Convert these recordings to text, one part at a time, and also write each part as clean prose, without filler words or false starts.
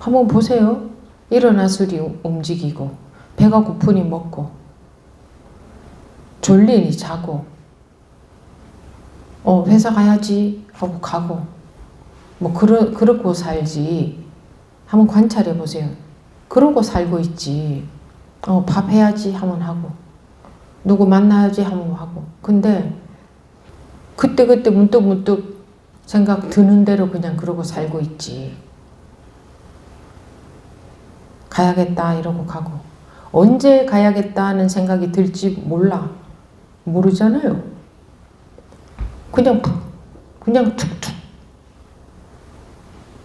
한번 보세요. 일어났으니 움직이고, 배가 고프니 먹고, 졸리니 자고, 회사 가야지 하고 가고, 뭐 그러고 살지. 한번 관찰해 보세요. 그러고 살고 있지. 밥 해야지 하면 하고, 누구 만나야지 하면 하고. 근데 그때 문득 생각 드는 대로 그냥 그러고 살고 있지. 가야겠다 이러고 가고, 언제 가야겠다는 생각이 들지 모르잖아요. 그냥 툭툭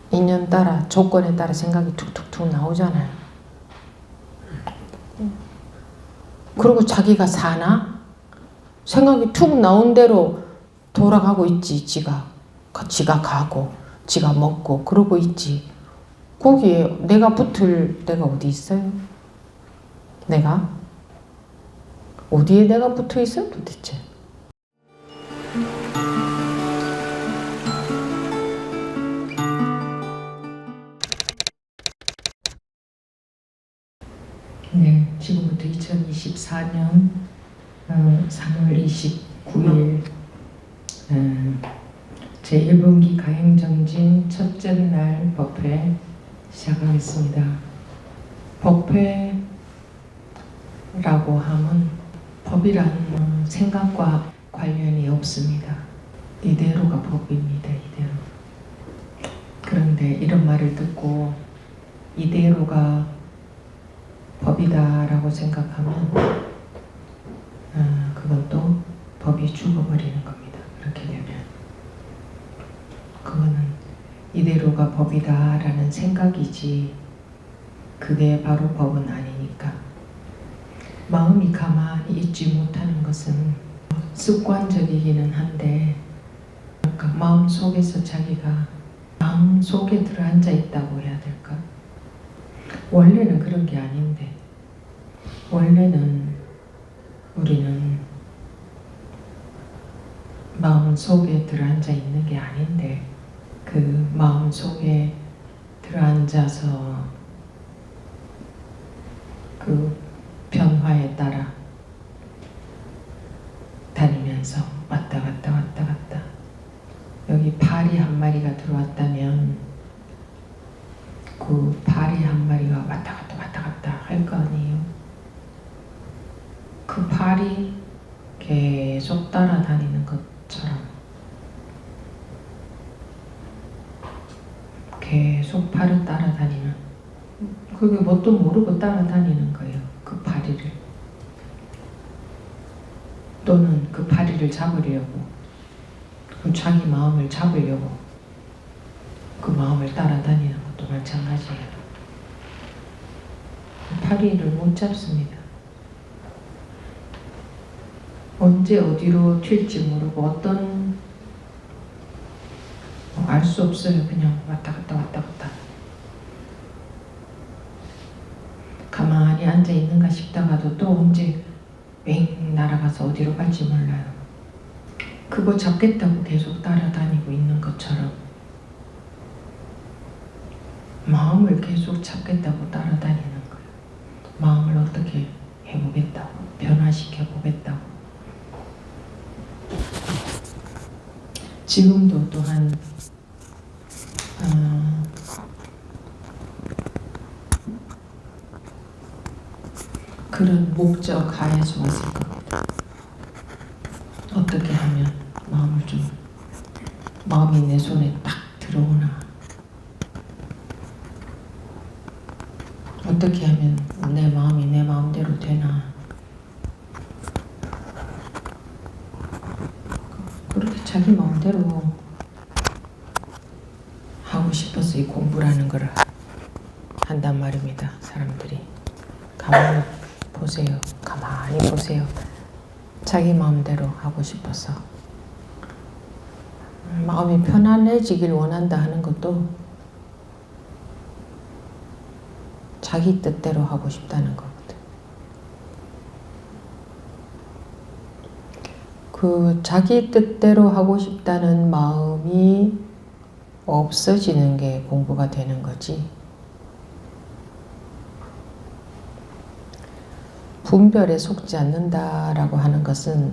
인연 따라, 조건에 따라 생각이 툭툭툭 나오잖아요. 그리고 자기가 사나? 생각이 툭 나온 대로 돌아가고 있지. 지가 가고 지가 먹고 그러고 있지. 거기에 내가 붙을 데가 어디 있어요? 내가? 어디에 내가 붙어 있어요 도대체? 네, 지금부터 2024년 3월 29일 제1분기 가행정진 첫째 날 법회 시작하겠습니다. 법회라고 하면 법이라는 생각과 관련이 없습니다. 이대로가 법입니다. 이대로. 그런데 이런 말을 듣고 이대로가 법이다라고 생각하면 그건 또 법이 죽어버리는 겁니다. 그렇게 되면 그거는 이대로가 법이다라는 생각이지 그게 바로 법은 아니니까. 마음이 가만히 있지 못하는 것은 습관적이기는 한데 마음 속에서 자기가 마음 속에 들어앉아 있다고 해야 될까? 원래는 그런 게 아닌데, 원래는 우리는 마음 속에 들어앉아 있는 게 아닌데 그 마음 속에 들어앉아서 그 변화에 따라 다니면서 왔다 갔다 여기 파리 한 마리가 들어왔다면 그 파리 한 마리가 왔다 갔다 할 거 아니에요. 그 파리 계속 따라다니는 것처럼 계속 파리 따라다니는, 그게 뭣도 모르고 따라다니는 거예요. 그 파리를. 또는 그 파리를 잡으려고, 자기 마음을 잡으려고 그 마음을 따라다니는 것도 마찬가지예요. 파리를 못 잡습니다. 언제 어디로 튈지 모르고 어떤 알 수 없어요. 그냥 왔다 갔다 가만히 앉아 있는가 싶다가도 또 언제 맹 날아가서 어디로 갈지 몰라요. 그거 잡겠다고 계속 따라다니고 있는 것처럼 마음을 계속 잡겠다고 따라다니는 거예요. 마음을 어떻게 해보겠다고, 변화시켜 보겠다고. 지금도 또한 그런 목적 하에서 왔을 겁니다. 어떻게 하면 마음이 내 손에 딱 들어오나, 어떻게 하면 내 마음이 내 마음대로 되나. 그렇게 자기 마음대로 하고 싶어서 이 공부라는 걸 한단 말입니다. 사람들이 가만히 보세요. 자기 마음대로 하고 싶어서, 마음이 편안해지길 원한다 하는 것도 자기 뜻대로 하고 싶다는 거거든. 그 자기 뜻대로 하고 싶다는 마음이 없어지는 게 공부가 되는 거지. 분별에 속지 않는다라고 하는 것은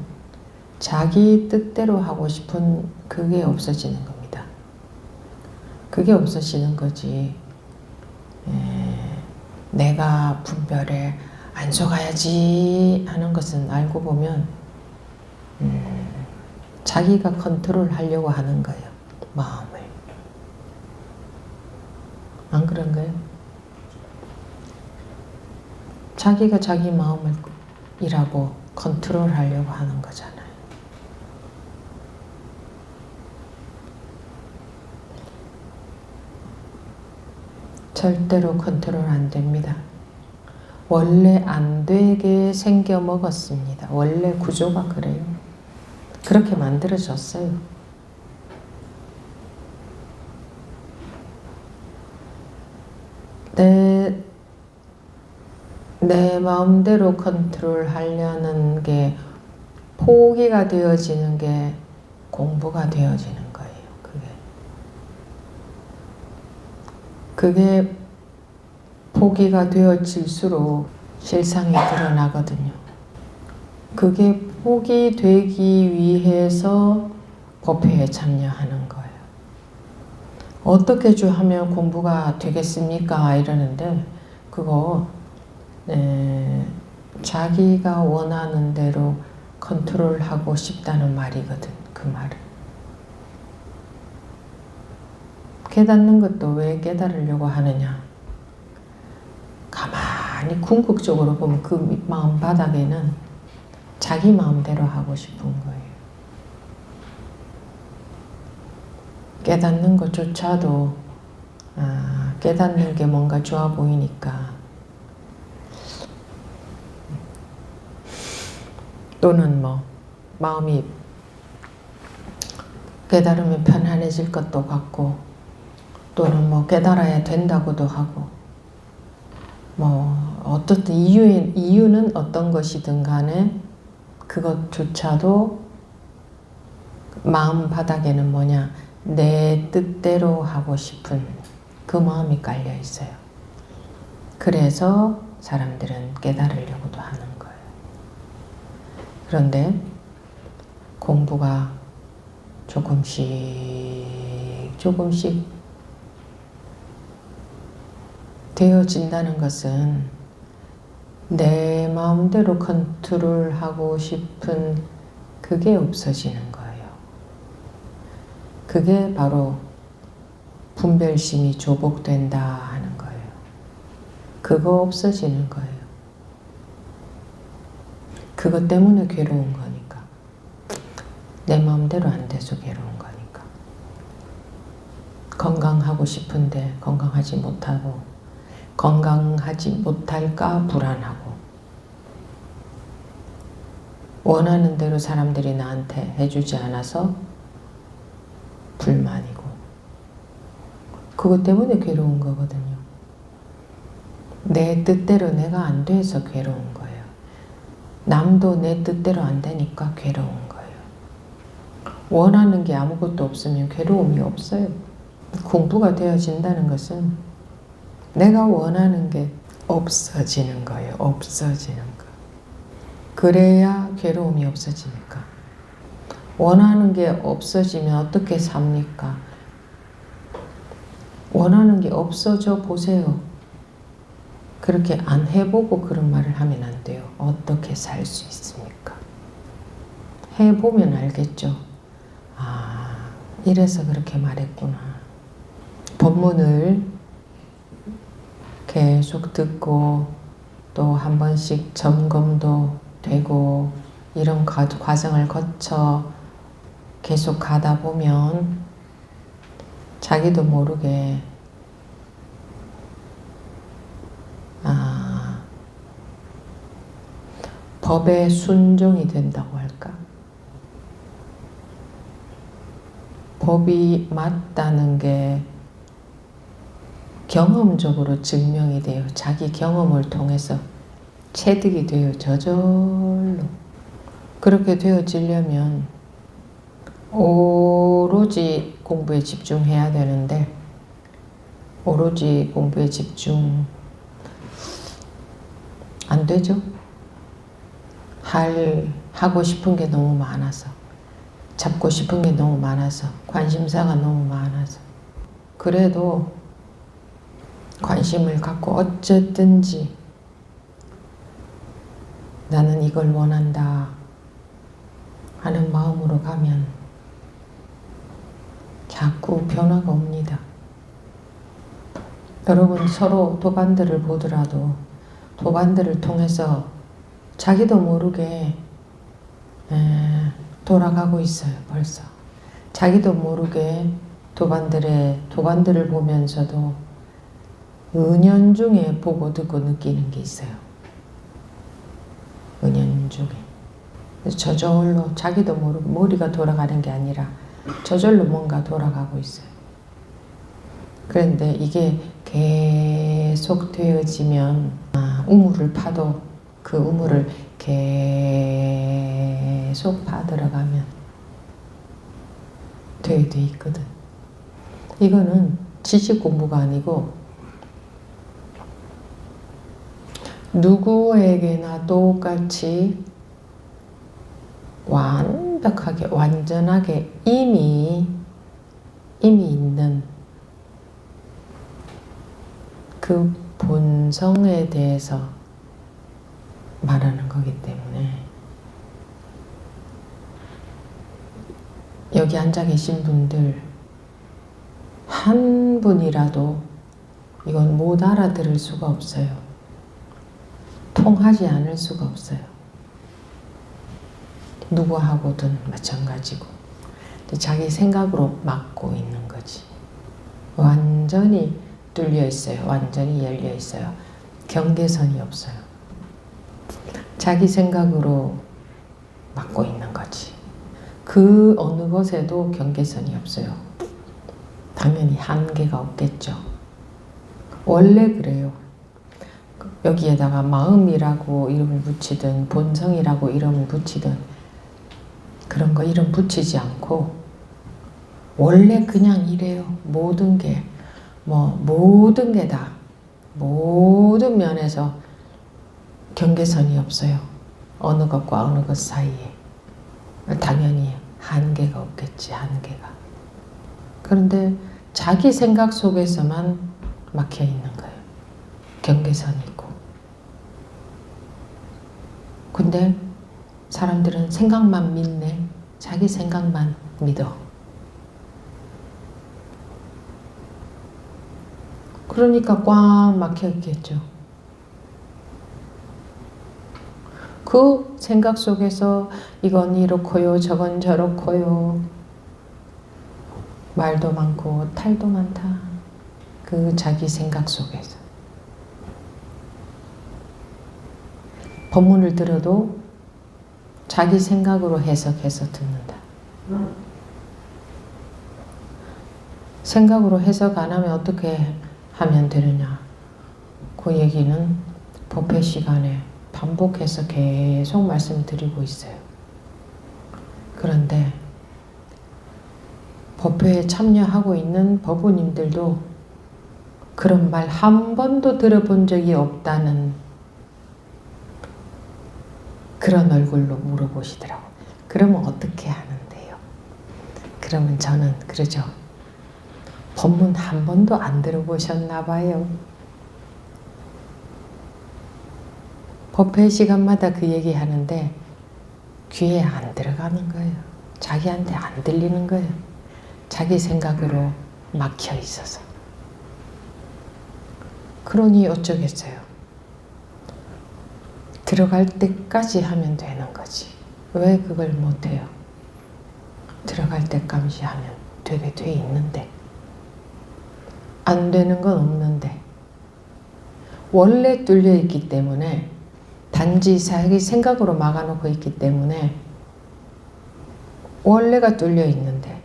자기 뜻대로 하고 싶은 그게 없어지는 겁니다. 그게 없어지는 거지. 내가 분별에 안 속아야지 하는 것은 알고 보면 자기가 컨트롤 하려고 하는 거예요. 마음을. 안 그런가요? 자기가 자기 마음을 이라고 컨트롤 하려고 하는 거잖아요. 절대로 컨트롤 안 됩니다. 원래 안 되게 생겨 먹었습니다. 원래 구조가 그래요. 그렇게 만들어졌어요. 내 마음대로 컨트롤 하려는 게 포기가 되어지는 게 공부가 되어지는 거예요. 그게 포기가 되어질수록 실상이 드러나거든요. 그게 포기되기 위해서 법회에 참여하는 거예요. 어떻게 하면 공부가 되겠습니까? 이러는데 그거 자기가 원하는 대로 컨트롤하고 싶다는 말이거든. 그 말은. 깨닫는 것도 왜 깨달으려고 하느냐. 가만히 궁극적으로 보면 그 마음 바닥에는 자기 마음대로 하고 싶은 거예요. 깨닫는 것조차도 깨닫는 게 뭔가 좋아 보이니까 또는 뭐 마음이 깨달으면 편안해질 것도 같고 또는 뭐 깨달아야 된다고도 하고 뭐 어떻든 이유는 어떤 것이든 간에 그것조차도 마음 바닥에는 뭐냐 내 뜻대로 하고 싶은 그 마음이 깔려 있어요. 그래서 사람들은 깨달으려고도 하는 거예요. 그런데 공부가 조금씩 되어진다는 것은 내 마음대로 컨트롤하고 싶은 그게 없어지는 거예요. 그게 바로 분별심이 조복된다 하는 거예요. 그거 없어지는 거예요. 그것 때문에 괴로운 거니까. 내 마음대로 안 돼서 괴로운 거니까. 건강하고 싶은데 건강하지 못하고 건강하지 못할까 불안하고 원하는 대로 사람들이 나한테 해주지 않아서 불만이고 그것 때문에 괴로운 거거든요. 내 뜻대로 내가 안 돼서 괴로운 거예요. 남도 내 뜻대로 안 되니까 괴로운 거예요. 원하는 게 아무것도 없으면 괴로움이 없어요. 공부가 되어진다는 것은 내가 원하는 게 없어지는 거예요. 없어지는 거. 그래야 괴로움이 없어지니까. 원하는 게 없어지면 어떻게 삽니까? 원하는 게 없어져 보세요. 그렇게 안 해보고 그런 말을 하면 안 돼요. 어떻게 살 수 있습니까? 해보면 알겠죠. 아, 이래서 그렇게 말했구나. 법문을 계속 듣고 또 한 번씩 점검도 되고 이런 과정을 거쳐 계속 가다 보면 자기도 모르게 법에 순종이 된다고 할까? 법이 맞다는 게 경험적으로 증명이 돼요. 자기 경험을 통해서 체득이 돼요. 저절로. 그렇게 되어지려면 오로지 공부에 집중해야 되는데 오로지 공부에 집중 안 되죠? 하고 싶은 게 너무 많아서, 잡고 싶은 게 너무 많아서, 관심사가 너무 많아서. 그래도 관심을 갖고 어쨌든지 나는 이걸 원한다 하는 마음으로 가면 자꾸 변화가 옵니다. 여러분 서로 도반들을 보더라도 도반들을 통해서 자기도 모르게 돌아가고 있어요. 벌써 자기도 모르게 도반들을 보면서도 은연중에 보고 듣고 느끼는 게 있어요. 은연중에 저절로 자기도 모르고 머리가 돌아가는 게 아니라 저절로 뭔가 돌아가고 있어요. 그런데 이게 계속 되어지면 우물을 파도 그 우물을 계속 파들어가면 되어 있거든. 이거는 지식 공부가 아니고 누구에게나 똑같이 완벽하게 완전하게 이미 있는 그 본성에 대해서 말하는 거기 때문에 여기 앉아 계신 분들 한 분이라도 이건 못 알아들을 수가 없어요. 통하지 않을 수가 없어요. 누구하고든 마찬가지고 자기 생각으로 막고 있는 거지. 완전히 뚫려 있어요. 완전히 열려 있어요. 경계선이 없어요. 자기 생각으로 막고 있는 거지. 그 어느 것에도 경계선이 없어요. 당연히 한계가 없겠죠. 원래 그래요. 여기에다가 마음이라고 이름을 붙이든 본성이라고 이름을 붙이든 그런 거 이름 붙이지 않고 원래 그냥 이래요. 모든 게 모든 게 다 모든 면에서 경계선이 없어요. 어느 것과 어느 것 사이에 당연히 한계가 없겠지. 한계가. 그런데 자기 생각 속에서만 막혀 있는 거예요. 경계선이 있고. 근데 사람들은 생각만 믿네. 자기 생각만 믿어. 그러니까 꽉 막혀 있겠죠. 그 생각 속에서 이건 이렇고요, 저건 저렇고요. 말도 많고 탈도 많다. 그 자기 생각 속에서. 법문을 들어도 자기 생각으로 해석해서 듣는다. 생각으로 해석 안 하면 어떻게 하면 되느냐. 그 얘기는 법회 시간에 반복해서 계속 말씀드리고 있어요. 그런데 법회에 참여하고 있는 법우님들도 그런 말 한 번도 들어본 적이 없다는 그런 얼굴로 물어보시더라고요. 그러면 어떻게 하는데요? 그러면 저는 그러죠. 법문 한 번도 안 들어보셨나 봐요. 법회 시간마다 그 얘기 하는데 귀에 안 들어가는 거예요. 자기한테 안 들리는 거예요. 자기 생각으로 막혀 있어서. 그러니 어쩌겠어요. 들어갈 때까지 하면 되는 거지. 왜 그걸 못해요? 들어갈 때까지 하면 되게 돼 있는데. 안 되는 건 없는데. 원래 뚫려 있기 때문에 단지 자기 생각으로 막아놓고 있기 때문에 원래가 뚫려 있는데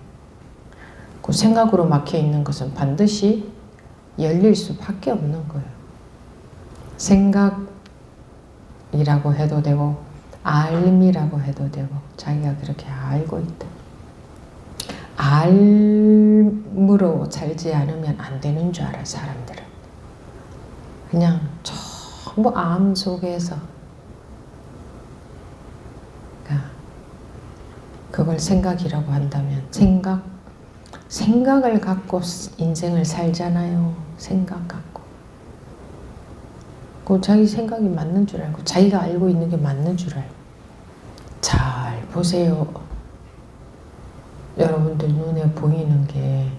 그 생각으로 막혀 있는 것은 반드시 열릴 수밖에 없는 거예요. 생각이라고 해도 되고 알림이라고 해도 되고 자기가 그렇게 알고 있다. 알므로 살지 않으면 안 되는 줄 알아 사람들은. 그냥 전부 암 속에서 걸 생각이라고 한다면 생각을 갖고 인생을 살잖아요. 생각 갖고. 그 자기 생각이 맞는 줄 알고 자기가 알고 있는 게 맞는 줄 알고. 잘 보세요. 여러분들 눈에 보이는 게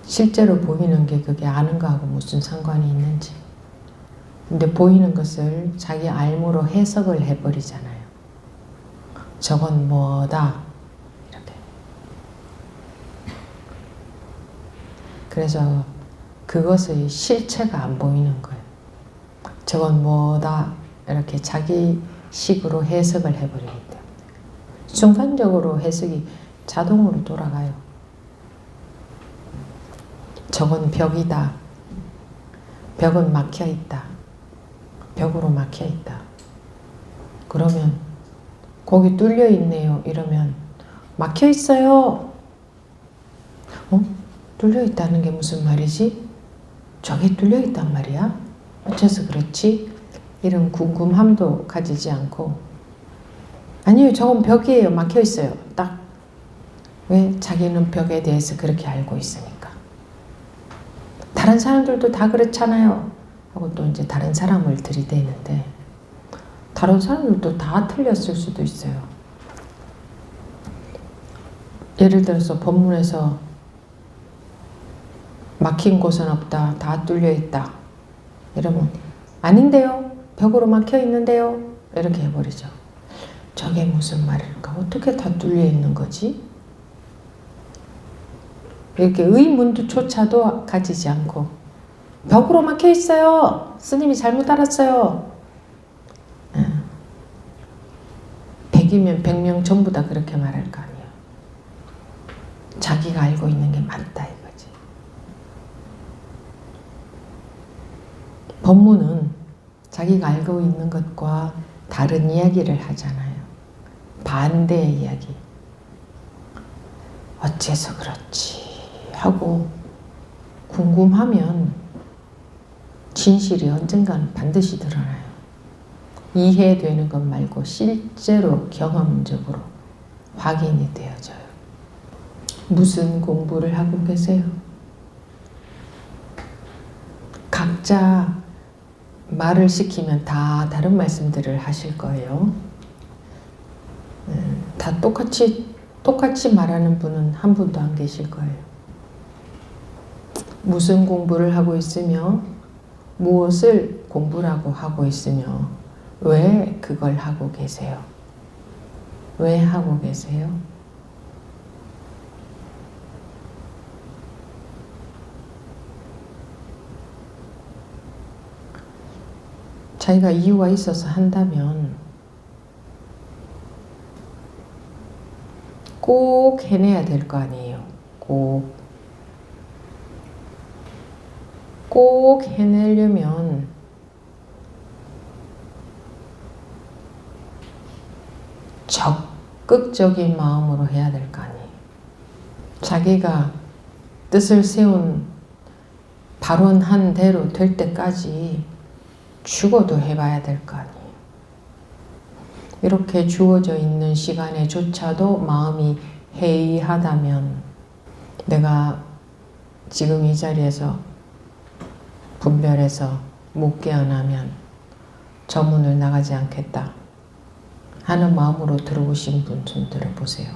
실제로 보이는 게 그게 아는 거하고 무슨 상관이 있는지. 근데 보이는 것을 자기 알므로 해석을 해버리잖아요. 저건 뭐다. 이렇게. 그래서 그것의 실체가 안 보이는 거예요. 저건 뭐다. 이렇게 자기 식으로 해석을 해버리기 때문에. 순간적으로 해석이 자동으로 돌아가요. 저건 벽이다. 벽은 막혀있다. 벽으로 막혀있다. 그러면 거기 뚫려있네요. 이러면 막혀있어요. 뚫려있다는 게 무슨 말이지? 저게 뚫려있단 말이야? 어째서 그렇지? 이런 궁금함도 가지지 않고 아니요, 저건 벽이에요. 막혀있어요. 딱. 왜? 자기는 벽에 대해서 그렇게 알고 있으니까. 다른 사람들도 다 그렇잖아요. 하고 또 이제 다른 사람을 들이대는데 다른 사람들도 다 틀렸을 수도 있어요. 예를 들어서 본문에서 막힌 곳은 없다. 다 뚫려 있다. 이러면 아닌데요. 벽으로 막혀 있는데요. 이렇게 해버리죠. 저게 무슨 말일까? 어떻게 다 뚫려 있는 거지? 이렇게 의문조차도 가지지 않고 벽으로 막혀 있어요. 스님이 잘못 알았어요. 100이면 100명 전부 다 그렇게 말할 거 아니에요. 자기가 알고 있는 게 맞다 이거지. 법문은 자기가 알고 있는 것과 다른 이야기를 하잖아요. 반대의 이야기. 어째서 그렇지 하고 궁금하면 진실이 언젠가는 반드시 드러나요. 이해되는 것 말고 실제로 경험적으로 확인이 되어져요. 무슨 공부를 하고 계세요? 각자 말을 시키면 다 다른 말씀들을 하실 거예요. 다 똑같이 말하는 분은 한 분도 안 계실 거예요. 무슨 공부를 하고 있으며 무엇을 공부라고 하고 있으며 왜 그걸 하고 계세요? 왜 하고 계세요? 자기가 이유가 있어서 한다면 꼭 해내야 될 거 아니에요. 꼭 해내려면 적극적인 마음으로 해야 될 거 아니에요. 자기가 뜻을 세운 발언한 대로 될 때까지 죽어도 해봐야 될 거 아니에요. 이렇게 주어져 있는 시간에조차도 마음이 해이하다면 내가 지금 이 자리에서 분별해서 못 깨어나면 저 문을 나가지 않겠다 하는 마음으로 들어오신 분 손 들어보세요.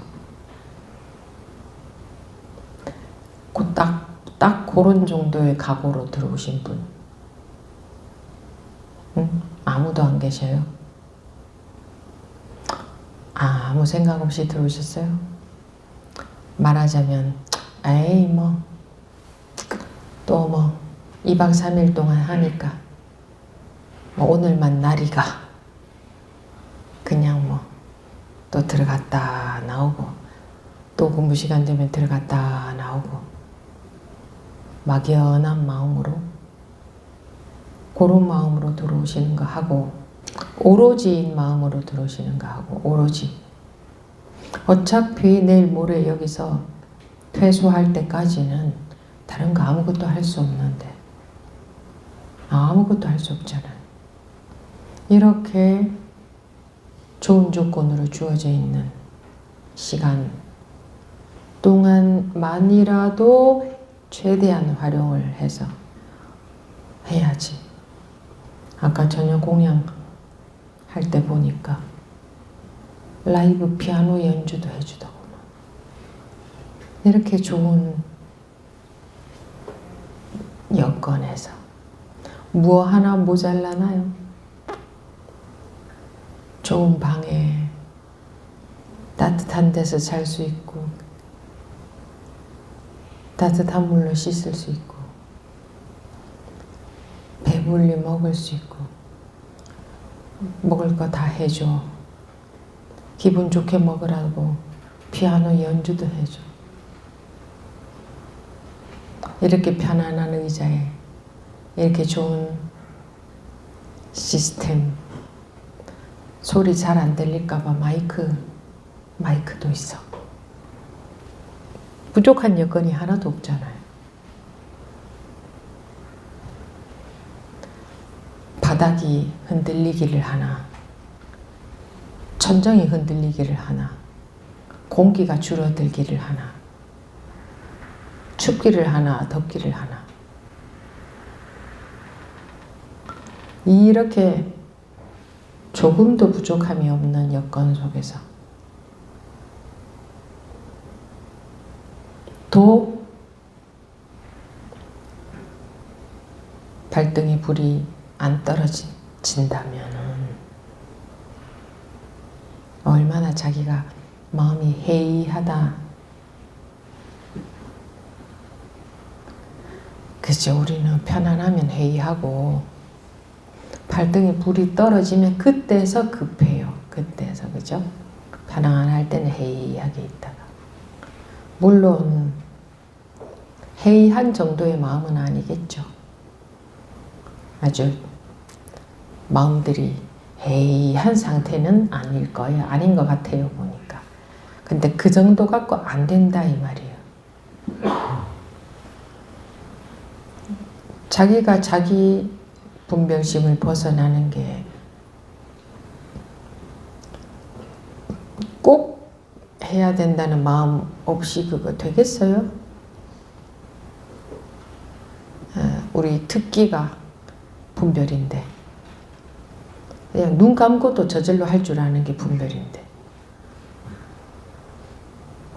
딱 그런 정도의 각오로 들어오신 분. 아무도 안 계셔요? 아무 생각 없이 들어오셨어요? 말하자면 에이 뭐 또 뭐 2박 3일 동안 하니까 뭐 오늘만 날이가 그냥 뭐 또 들어갔다 나오고 또 공부 시간 되면 들어갔다 나오고 막연한 마음으로 그런 마음으로 들어오시는 거 하고 오로지인 마음으로 들어오시는 거 하고 오로지 어차피 내일 모레 여기서 퇴소할 때까지는 다른 거 아무것도 할 수 없는데 아무것도 할 수 없잖아요. 이렇게 좋은 조건으로 주어져 있는 시간 동안만이라도 최대한 활용을 해서 해야지. 아까 저녁 공양 할 때 보니까 라이브 피아노 연주도 해주더구만. 이렇게 좋은 여건에서 뭐 하나 모자라나요? 좋은 방에 따뜻한 데서 잘 수 있고 따뜻한 물로 씻을 수 있고 배불리 먹을 수 있고 먹을 거 다 해줘. 기분 좋게 먹으라고 피아노 연주도 해줘. 이렇게 편안한 의자에 이렇게 좋은 시스템, 소리 잘 안 들릴까봐 마이크도 있어. 부족한 여건이 하나도 없잖아요. 바닥이 흔들리기를 하나, 천정이 흔들리기를 하나, 공기가 줄어들기를 하나, 춥기를 하나, 덥기를 하나. 이렇게 조금도 부족함이 없는 여건 속에서 또 발등에 불이 안 떨어진다면 얼마나 자기가 마음이 해이하다. 그죠? 우리는 편안하면 해이하고 발등에 불이 떨어지면 그때서 급해요. 그때서, 그죠? 편안할 때는 해이하게 있다가. 물론 해이한 정도의 마음은 아니겠죠. 아주 마음들이 해이한 상태는 아닐 거예요. 아닌 것 같아요, 보니까. 근데 그 정도 갖고 안 된다 이 말이에요. 자기가 자기 분별심을 벗어나는 게 꼭 해야 된다는 마음 없이 그거 되겠어요? 우리 특기가 분별인데 그냥 눈 감고도 저절로 할 줄 아는 게 분별인데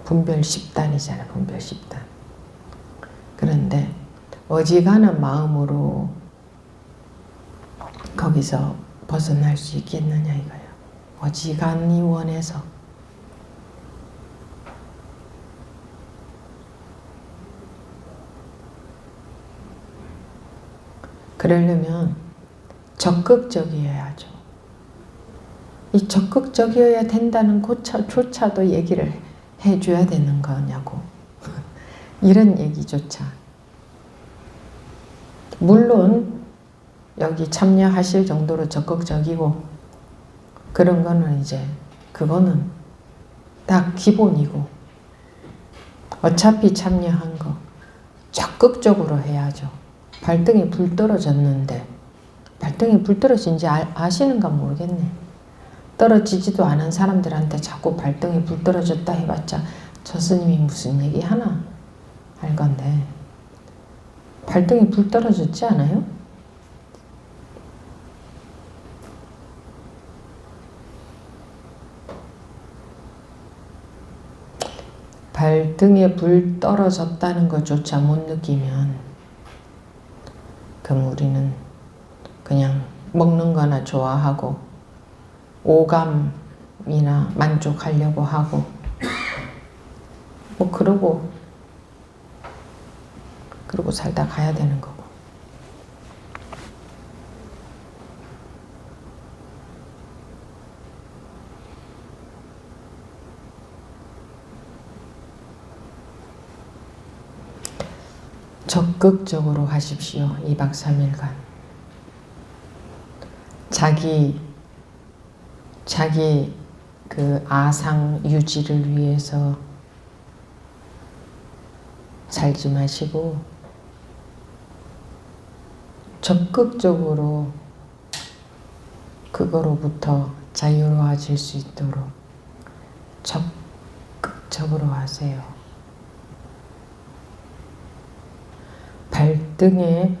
분별 10단이잖아요. 분별 10단. 그런데 어지간한 마음으로 거기서 벗어날 수 있겠느냐 이거예요. 어지간히 원해서. 그러려면 적극적이어야죠. 이 적극적이어야 된다는 조차도 얘기를 해줘야 되는 거냐고. 이런 얘기조차. 물론 여기 참여하실 정도로 적극적이고 그런 거는 이제 그거는 다 기본이고 어차피 참여한 거 적극적으로 해야죠. 발등에 불 떨어졌는데 발등에 불 떨어진지 아시는가 모르겠네. 떨어지지도 않은 사람들한테 자꾸 발등에 불 떨어졌다 해봤자 저 스님이 무슨 얘기 하나 할 건데 발등에 불 떨어졌지 않아요? 발등에 불 떨어졌다는 것조차 못 느끼면 그럼 우리는 그냥 먹는 거나 좋아하고 오감이나 만족하려고 하고 뭐 그러고 살다 가야 되는 거고. 적극적으로 하십시오. 2박 3일간. 자기 그 아상 유지를 위해서 살지 마시고 적극적으로 그거로부터 자유로워질 수 있도록 적극적으로 하세요. 발등에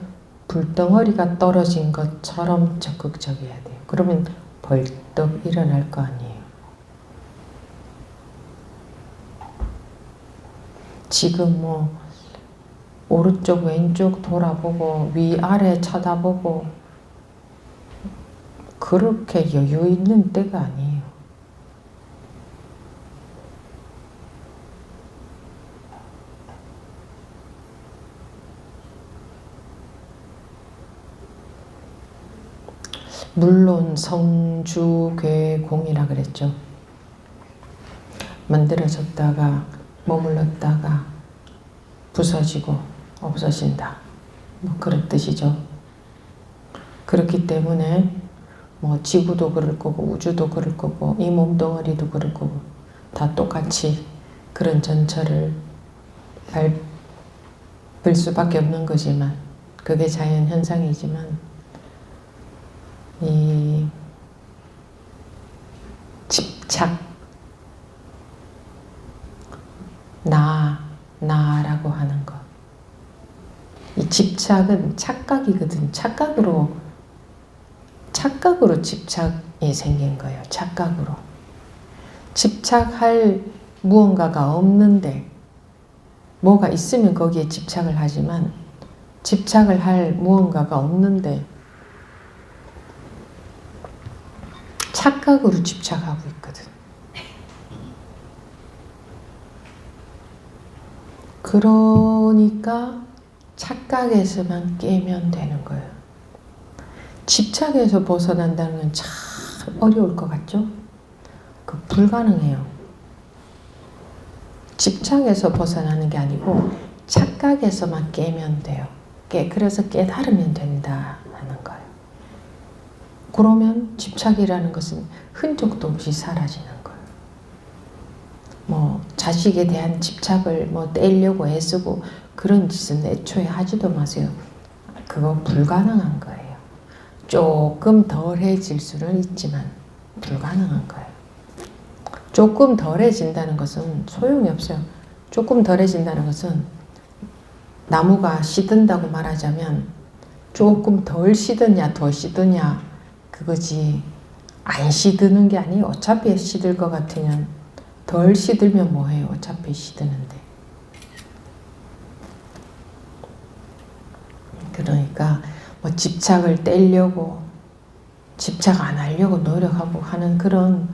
불덩어리가 떨어진 것처럼 적극적이어야 돼요. 그러면 벌떡 일어날 거 아니에요. 지금 뭐 오른쪽 왼쪽 돌아보고 위아래 쳐다보고 그렇게 여유 있는 때가 아니에요. 물론 성주괴공이라 그랬죠. 만들어졌다가 머물렀다가 부서지고 없어진다. 뭐 그런 뜻이죠. 그렇기 때문에 뭐 지구도 그럴 거고 우주도 그럴 거고 이 몸뚱아리도 그럴 거고 다 똑같이 그런 전철을 밟을 수밖에 없는 거지만 그게 자연 현상이지만 이 집착 나라고 하는 것, 이 집착은 착각이거든. 착각으로 집착이 생긴 거예요. 착각으로 집착할 무언가가 없는데 뭐가 있으면 거기에 집착을 하지만 집착을 할 무언가가 없는데 착각으로 집착하고 있거든. 그러니까 착각에서만 깨면 되는 거예요. 집착에서 벗어난다는 건 참 어려울 것 같죠? 그 불가능해요. 집착에서 벗어나는 게 아니고 착각에서만 깨면 돼요. 그래서 깨달으면 된다 하는 거예요. 그러면 집착이라는 것은 흔적도 없이 사라지는 거예요. 뭐 자식에 대한 집착을 뭐 떼려고 애쓰고 그런 짓은 애초에 하지도 마세요. 그거 불가능한 거예요. 조금 덜해질 수는 있지만 불가능한 거예요. 조금 덜해진다는 것은 소용이 없어요. 조금 덜해진다는 것은 나무가 시든다고 말하자면 조금 덜 시드냐 더 시드냐 그거지 안 시드는 게 아니에요. 어차피 시들 것 같으면 덜 시들면 뭐해요. 어차피 시드는데. 그러니까 뭐 집착을 떼려고 집착 안 하려고 노력하고 하는 그런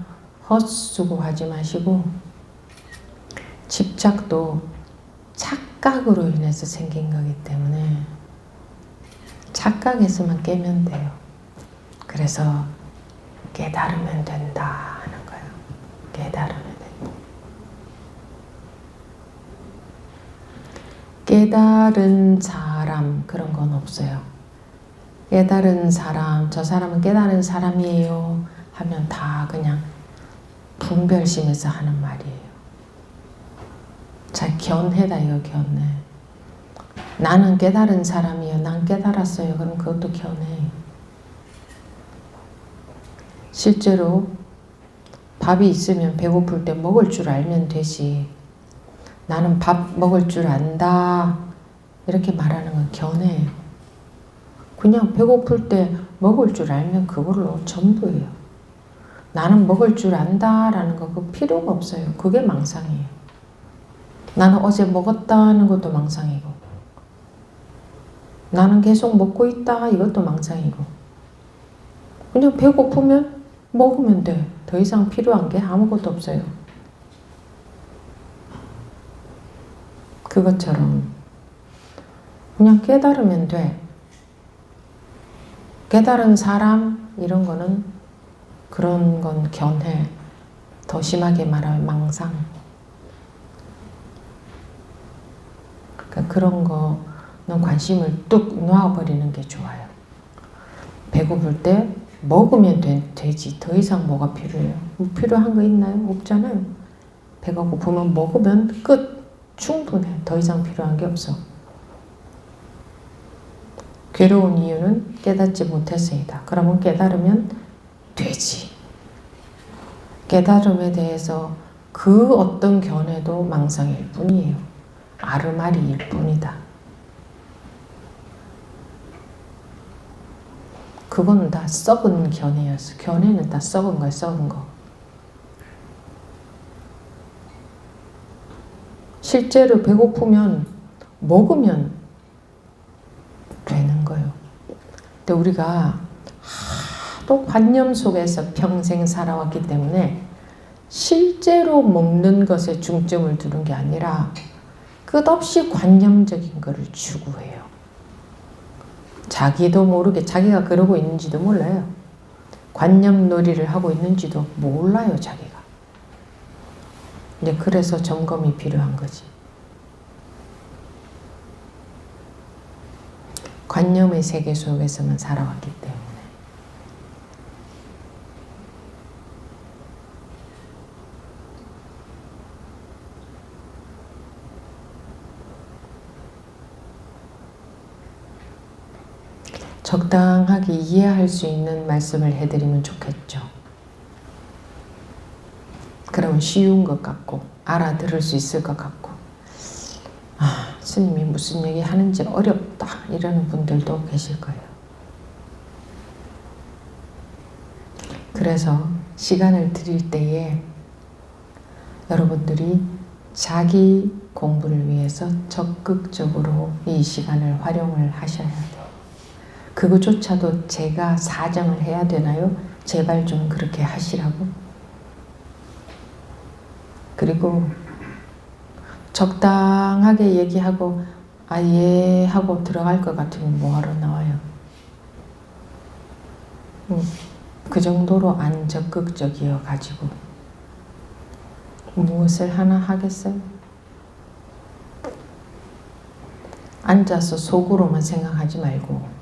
헛수고하지 마시고 집착도 착각으로 인해서 생긴 거기 때문에 착각에서만 깨면 돼요. 그래서 깨달으면 된다 하는 거예요. 깨달으면 된다. 깨달은 사람 그런 건 없어요. 깨달은 사람, 저 사람은 깨달은 사람이에요 하면 다 그냥 분별심에서 하는 말이에요. 잘 견해다 이거 견해. 나는 깨달은 사람이에요. 난 깨달았어요. 그럼 그것도 견해. 실제로 밥이 있으면 배고플 때 먹을 줄 알면 되지. 나는 밥 먹을 줄 안다. 이렇게 말하는 건 견해예요. 그냥 배고플 때 먹을 줄 알면 그걸로 전부예요. 나는 먹을 줄 안다라는 거 그 필요가 없어요. 그게 망상이에요. 나는 어제 먹었다는 것도 망상이고 나는 계속 먹고 있다 이것도 망상이고 그냥 배고프면 먹으면 돼. 더 이상 필요한 게 아무것도 없어요. 그것처럼 그냥 깨달으면 돼. 깨달은 사람 이런 거는 그런 건 견해. 더 심하게 말하면 망상. 그러니까 그런 거는 관심을 뚝 놔버리는 게 좋아요. 배고플 때 먹으면 되지. 더 이상 뭐가 필요해요? 뭐 필요한 거 있나요? 없잖아요. 배가 고프면 먹으면 끝. 충분해. 더 이상 필요한 게 없어. 괴로운 이유는 깨닫지 못했습니다. 그러면 깨달으면 되지. 깨달음에 대해서 그 어떤 견해도 망상일 뿐이에요. 아르마리일 뿐이다. 그건 다 썩은 견해였어. 견해는 다 썩은 거야, 썩은 거. 실제로 배고프면 먹으면 되는 거예요. 근데 우리가 하도 관념 속에서 평생 살아왔기 때문에 실제로 먹는 것에 중점을 두는 게 아니라 끝없이 관념적인 것을 추구해요. 자기도 모르게 자기가 그러고 있는지도 몰라요. 관념놀이를 하고 있는지도 몰라요, 자기가. 이제 그래서 점검이 필요한 거지. 관념의 세계 속에서만 살아왔기 때문에. 적당하게 이해할 수 있는 말씀을 해드리면 좋겠죠. 그러면 쉬운 것 같고 알아들을 수 있을 것 같고, 아, 스님이 무슨 얘기 하는지 어렵다 이러는 분들도 계실 거예요. 그래서 시간을 드릴 때에 여러분들이 자기 공부를 위해서 적극적으로 이 시간을 활용을 하셔야 돼요. 그거조차도 제가 사정을 해야 되나요? 제발 좀 그렇게 하시라고. 그리고 적당하게 얘기하고 예 하고 들어갈 것 같으면 뭐하러 나와요? 그 정도로 안 적극적이어 가지고 무엇을 하나 하겠어요? 앉아서 속으로만 생각하지 말고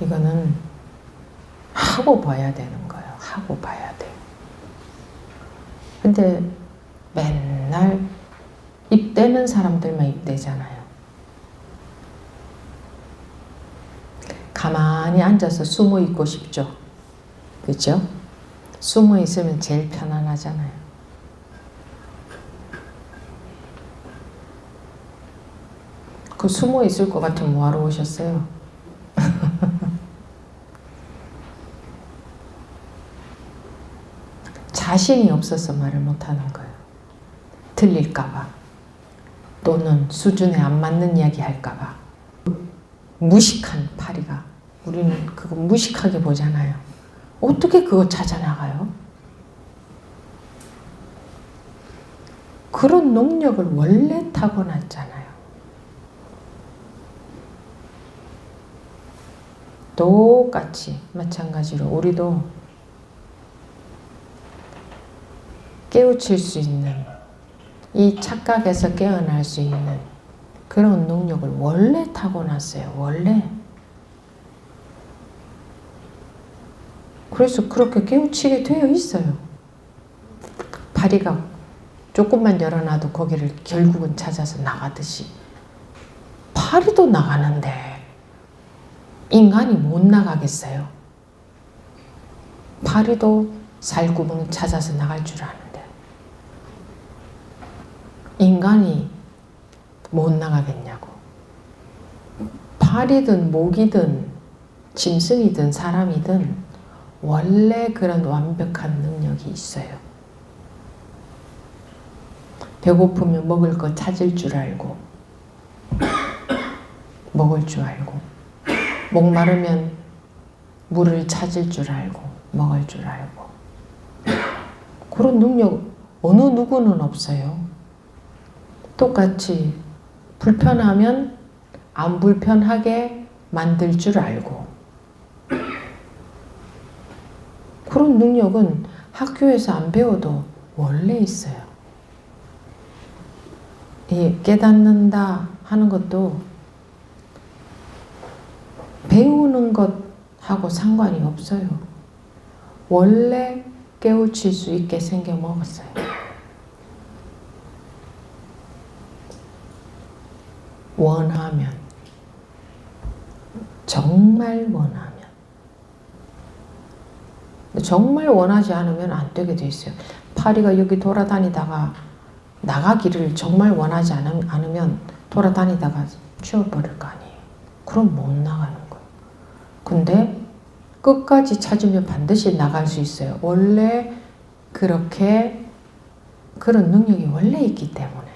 이거는 하고 봐야 되는 거예요. 하고 봐야 돼요. 근데 맨날 입대는 사람들만 입대잖아요. 가만히 앉아서 숨어 있고 싶죠. 그렇죠? 숨어 있으면 제일 편안하잖아요. 그 숨어 있을 것 같으면 뭐하러 오셨어요? 자신이 없어서 말을 못하는 거예요. 틀릴까봐 또는 수준에 안 맞는 이야기 할까봐. 무식한 파리가, 우리는 그거 무식하게 보잖아요. 어떻게 그거 찾아나가요? 그런 능력을 원래 타고났잖아요. 똑같이 마찬가지로 우리도 깨우칠 수 있는, 이 착각에서 깨어날 수 있는 그런 능력을 원래 타고났어요. 원래. 그래서 그렇게 깨우치게 되어 있어요. 파리가 조금만 열어놔도 거기를 결국은 찾아서 나가듯이 파리도 나가는데 인간이 못 나가겠어요? 파리도 살구멍 찾아서 나갈 줄 아는데 인간이 못 나가겠냐고. 파리든 모기든 짐승이든 사람이든 원래 그런 완벽한 능력이 있어요. 배고프면 먹을 거 찾을 줄 알고 먹을 줄 알고, 목마르면 물을 찾을 줄 알고 먹을 줄 알고, 그런 능력 어느 누구는 없어요. 똑같이 불편하면 안 불편하게 만들 줄 알고, 그런 능력은 학교에서 안 배워도 원래 있어요. 이 깨닫는다 하는 것도 배우는 것하고 상관이 없어요. 원래 깨우칠 수 있게 생겨 먹었어요. 원하면. 정말 원하면. 정말 원하지 않으면 안 되게 돼 있어요. 파리가 여기 돌아다니다가 나가기를 정말 원하지 않으면 돌아다니다가 치워버릴 거 아니에요. 그럼 못 나가는 거예요. 근데 끝까지 찾으면 반드시 나갈 수 있어요. 원래 그렇게 그런 능력이 원래 있기 때문에.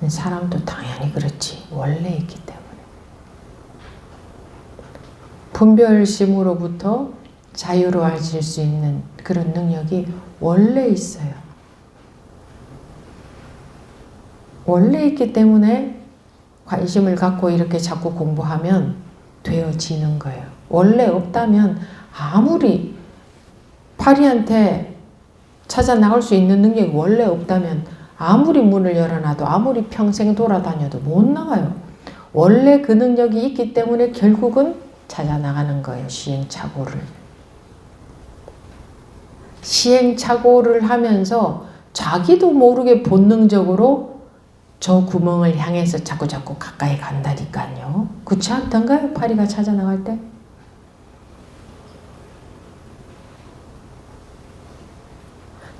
사람도 당연히 그렇지. 원래 있기 때문에. 분별심으로부터 자유로워질 수 있는 그런 능력이 원래 있어요. 원래 있기 때문에 관심을 갖고 이렇게 자꾸 공부하면 되어지는 거예요. 원래 없다면 아무리 파리한테 찾아 나갈 수 있는 능력이 원래 없다면 아무리 문을 열어놔도 아무리 평생 돌아다녀도 못 나가요. 원래 그 능력이 있기 때문에 결국은 찾아 나가는 거예요. 시행착오를. 시행착오를 하면서 자기도 모르게 본능적으로 저 구멍을 향해서 자꾸 가까이 간다니까요. 그렇지 않던가요? 파리가 찾아 나갈 때?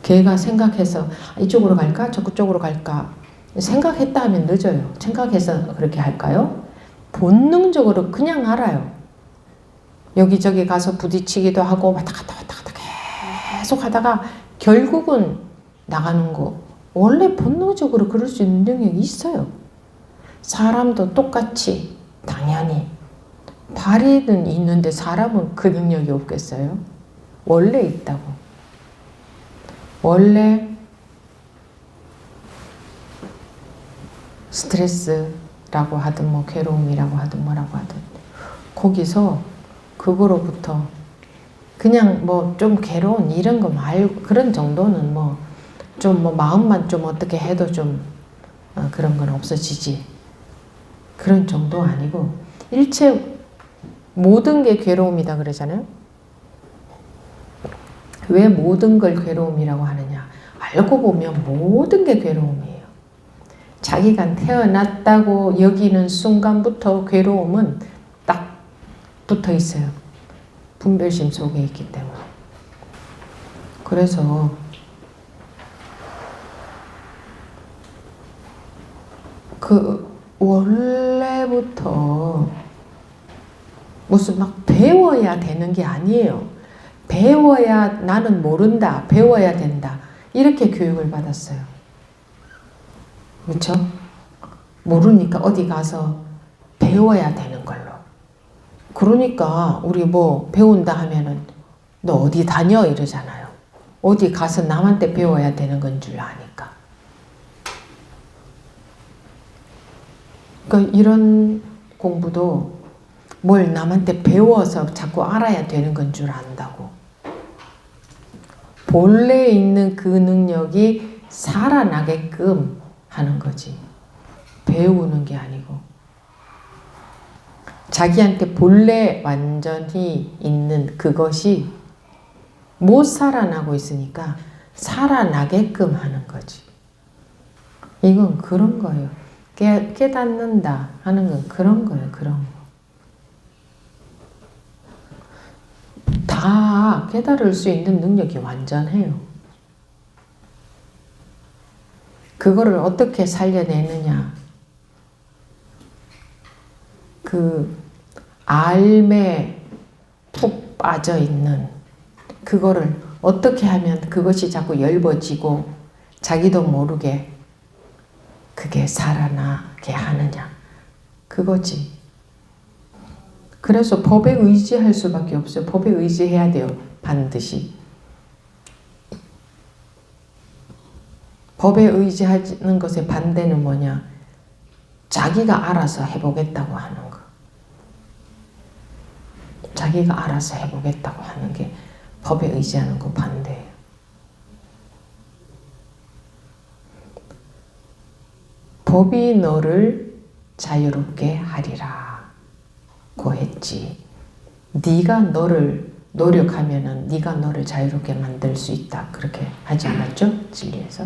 걔가 생각해서 이쪽으로 갈까? 저쪽으로 갈까? 생각했다 하면 늦어요. 생각해서 그렇게 할까요? 본능적으로 그냥 알아요. 여기저기 가서 부딪히기도 하고 왔다 갔다 계속 하다가 결국은 나가는 거. 원래 본능적으로 그럴 수 있는 능력이 있어요. 사람도 똑같이 당연히 파리는 있는데 사람은 그 능력이 없겠어요? 원래 있다고. 원래 스트레스라고 하든 뭐 괴로움이라고 하든 뭐라고 하든 거기서 그거로부터 그냥 뭐 좀 괴로운 이런 거 말고 그런 정도는 뭐 좀 뭐 마음만 좀 어떻게 해도 좀 그런 건 없어지지. 그런 정도 아니고 일체 모든 게 괴로움이다 그러잖아요. 왜 모든 걸 괴로움이라고 하느냐. 알고 보면 모든 게 괴로움이에요. 자기가 태어났다고 여기는 순간부터 괴로움은 딱 붙어 있어요. 분별심 속에 있기 때문에. 그래서 그 원래부터 무슨 막 배워야 되는 게 아니에요. 배워야 나는 모른다. 배워야 된다. 이렇게 교육을 받았어요. 그렇죠? 모르니까 어디 가서 배워야 되는 걸로. 그러니까 우리 뭐 배운다 하면은 너 어디 다녀 이러잖아요. 어디 가서 남한테 배워야 되는 건 줄 아니까. 그러니까 이런 공부도 뭘 남한테 배워서 자꾸 알아야 되는 건 줄 안다고. 본래 있는 그 능력이 살아나게끔 하는 거지. 배우는 게 아니고. 자기한테 본래 완전히 있는 그것이 못 살아나고 있으니까 살아나게끔 하는 거지. 이건 그런 거예요. 깨닫는다 하는 건 그런 거예요. 그런 거. 다 깨달을 수 있는 능력이 완전해요. 그거를 어떻게 살려내느냐. 그 알매 푹 빠져 있는 그거를 어떻게 하면 그것이 자꾸 엷어지고 자기도 모르게 그게 살아나게 하느냐. 그거지. 그래서 법에 의지할 수밖에 없어요. 법에 의지해야 돼요. 반드시. 법에 의지하는 것의 반대는 뭐냐? 자기가 알아서 해보겠다고 하는 거. 자기가 알아서 해보겠다고 하는 게 법에 의지하는 거 반대예요. 법이 너를 자유롭게 하리라 고 했지. 네가 너를 노력하면은 네가 너를 자유롭게 만들 수 있다. 그렇게 하지 않았죠? 진리에서.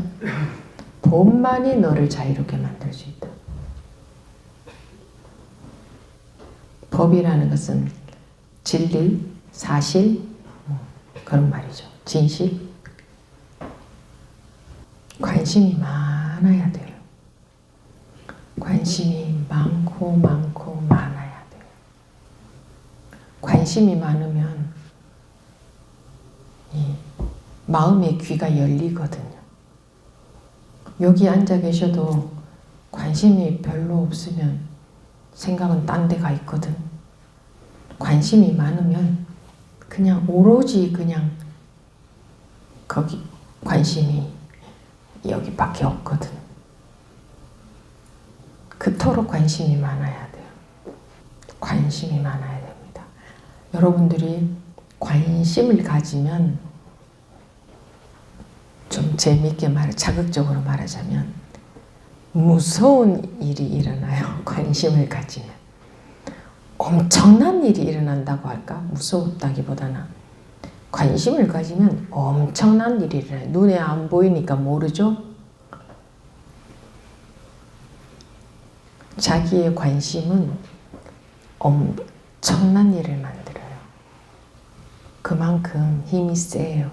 법만이 너를 자유롭게 만들 수 있다. 법이라는 것은 진리, 사실, 그런 말이죠. 진실. 관심이 많아야 돼요. 관심이 많고 많아야 돼요. 관심이 많으면 이 마음의 귀가 열리거든요. 여기 앉아 계셔도 관심이 별로 없으면 생각은 딴 데가 있거든. 관심이 많으면 그냥 오로지 그냥 거기 관심이 여기밖에 없거든. 그토록 관심이 많아야 돼요. 관심이 많아야 됩니다. 여러분들이 관심을 가지면 좀 재미있게 자극적으로 말하자면 무서운 일이 일어나요. 관심을 가지면. 엄청난 일이 일어난다고 할까? 무섭다기보다는 관심을 가지면 엄청난 일이 일어나요. 눈에 안 보이니까 모르죠? 자기의 관심은 엄청난 일을 만들어요. 그만큼 힘이 세요.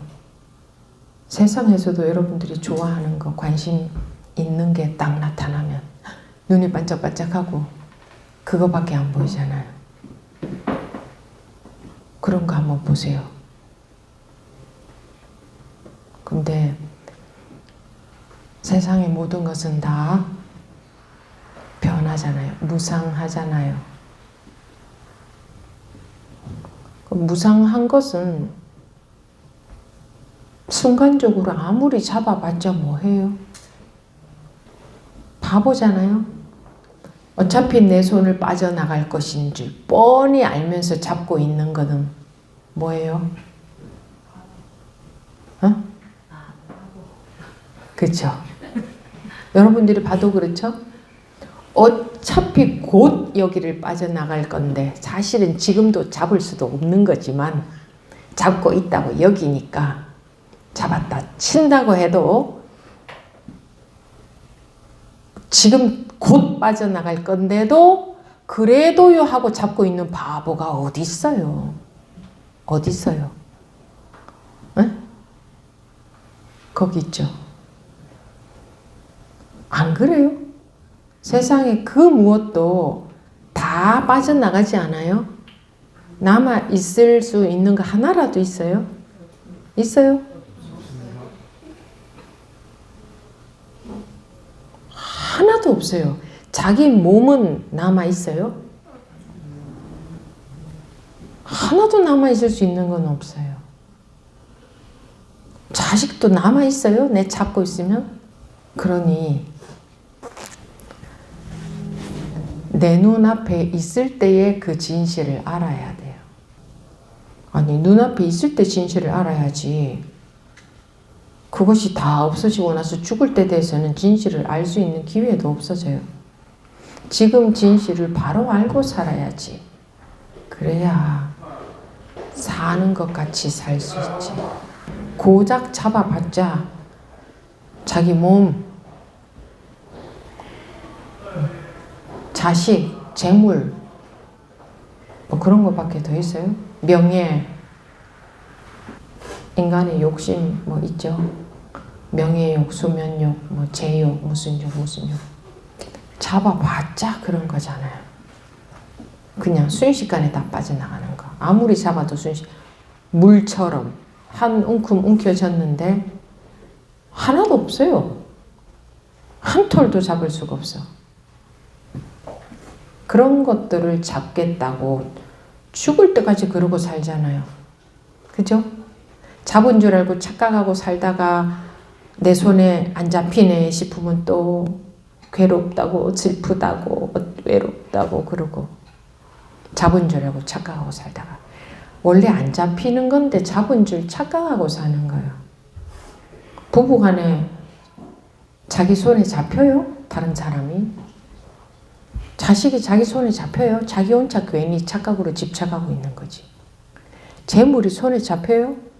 세상에서도 여러분들이 좋아하는 거, 관심 있는 게 딱 나타나면 눈이 반짝반짝하고 그거밖에 안 보이잖아요. 그런 거 한번 보세요. 근데 세상의 모든 것은 다 변하잖아요. 무상하잖아요. 무상한 것은 순간적으로 아무리 잡아봤자 뭐해요? 바보잖아요. 어차피 내 손을 빠져나갈 것인 줄 뻔히 알면서 잡고 있는 거는 뭐예요? 그렇죠? 여러분들이 봐도 그렇죠? 어차피 곧 여기를 빠져나갈 건데 사실은 지금도 잡을 수도 없는 거지만 잡고 있다고 여기니까 잡았다 친다고 해도 지금 곧 빠져나갈 건데도 그래도요 하고 잡고 있는 바보가 어디 있어요? 어디 있어요? 에? 거기 있죠. 안 그래요? 세상에 그 무엇도 다 빠져나가지 않아요? 남아 있을 수 있는 거 하나라도 있어요? 있어요? 하나도 없어요. 자기 몸은 남아 있어요? 하나도 남아 있을 수 있는 건 없어요. 자식도 남아 있어요? 내 잡고 있으면? 그러니 내 눈앞에 있을 때의 그 진실을 알아야 돼요. 아니 눈앞에 있을 때 진실을 알아야지 그것이 다 없어지고 나서 죽을 때 돼서는 진실을 알 수 있는 기회도 없어져요. 지금 진실을 바로 알고 살아야지. 그래야 사는 것 같이 살 수 있지. 고작 잡아봤자 자기 몸, 자식, 재물 뭐 그런 것밖에 더 있어요? 명예, 인간의 욕심 뭐 있죠. 명예욕, 수면욕, 뭐 재욕, 무슨 욕. 잡아봤자 그런 거잖아요. 그냥 순식간에 다 빠져나가는 거. 아무리 잡아도 물처럼 한 움큼 움켜졌는데 하나도 없어요. 한 톨도 잡을 수가 없어. 그런 것들을 잡겠다고 죽을 때까지 그러고 살잖아요. 그죠? 잡은 줄 알고 착각하고 살다가 내 손에 안 잡히네 싶으면 또 괴롭다고 슬프다고 외롭다고 그러고 잡은 줄 알고 착각하고 살다가 원래 안 잡히는 건데 잡은 줄 착각하고 사는 거예요. 부부간에 자기 손에 잡혀요? 다른 사람이? 자식이 자기 손에 잡혀요? 자기 혼자 괜히 착각으로 집착하고 있는 거지. 재물이 손에 잡혀요?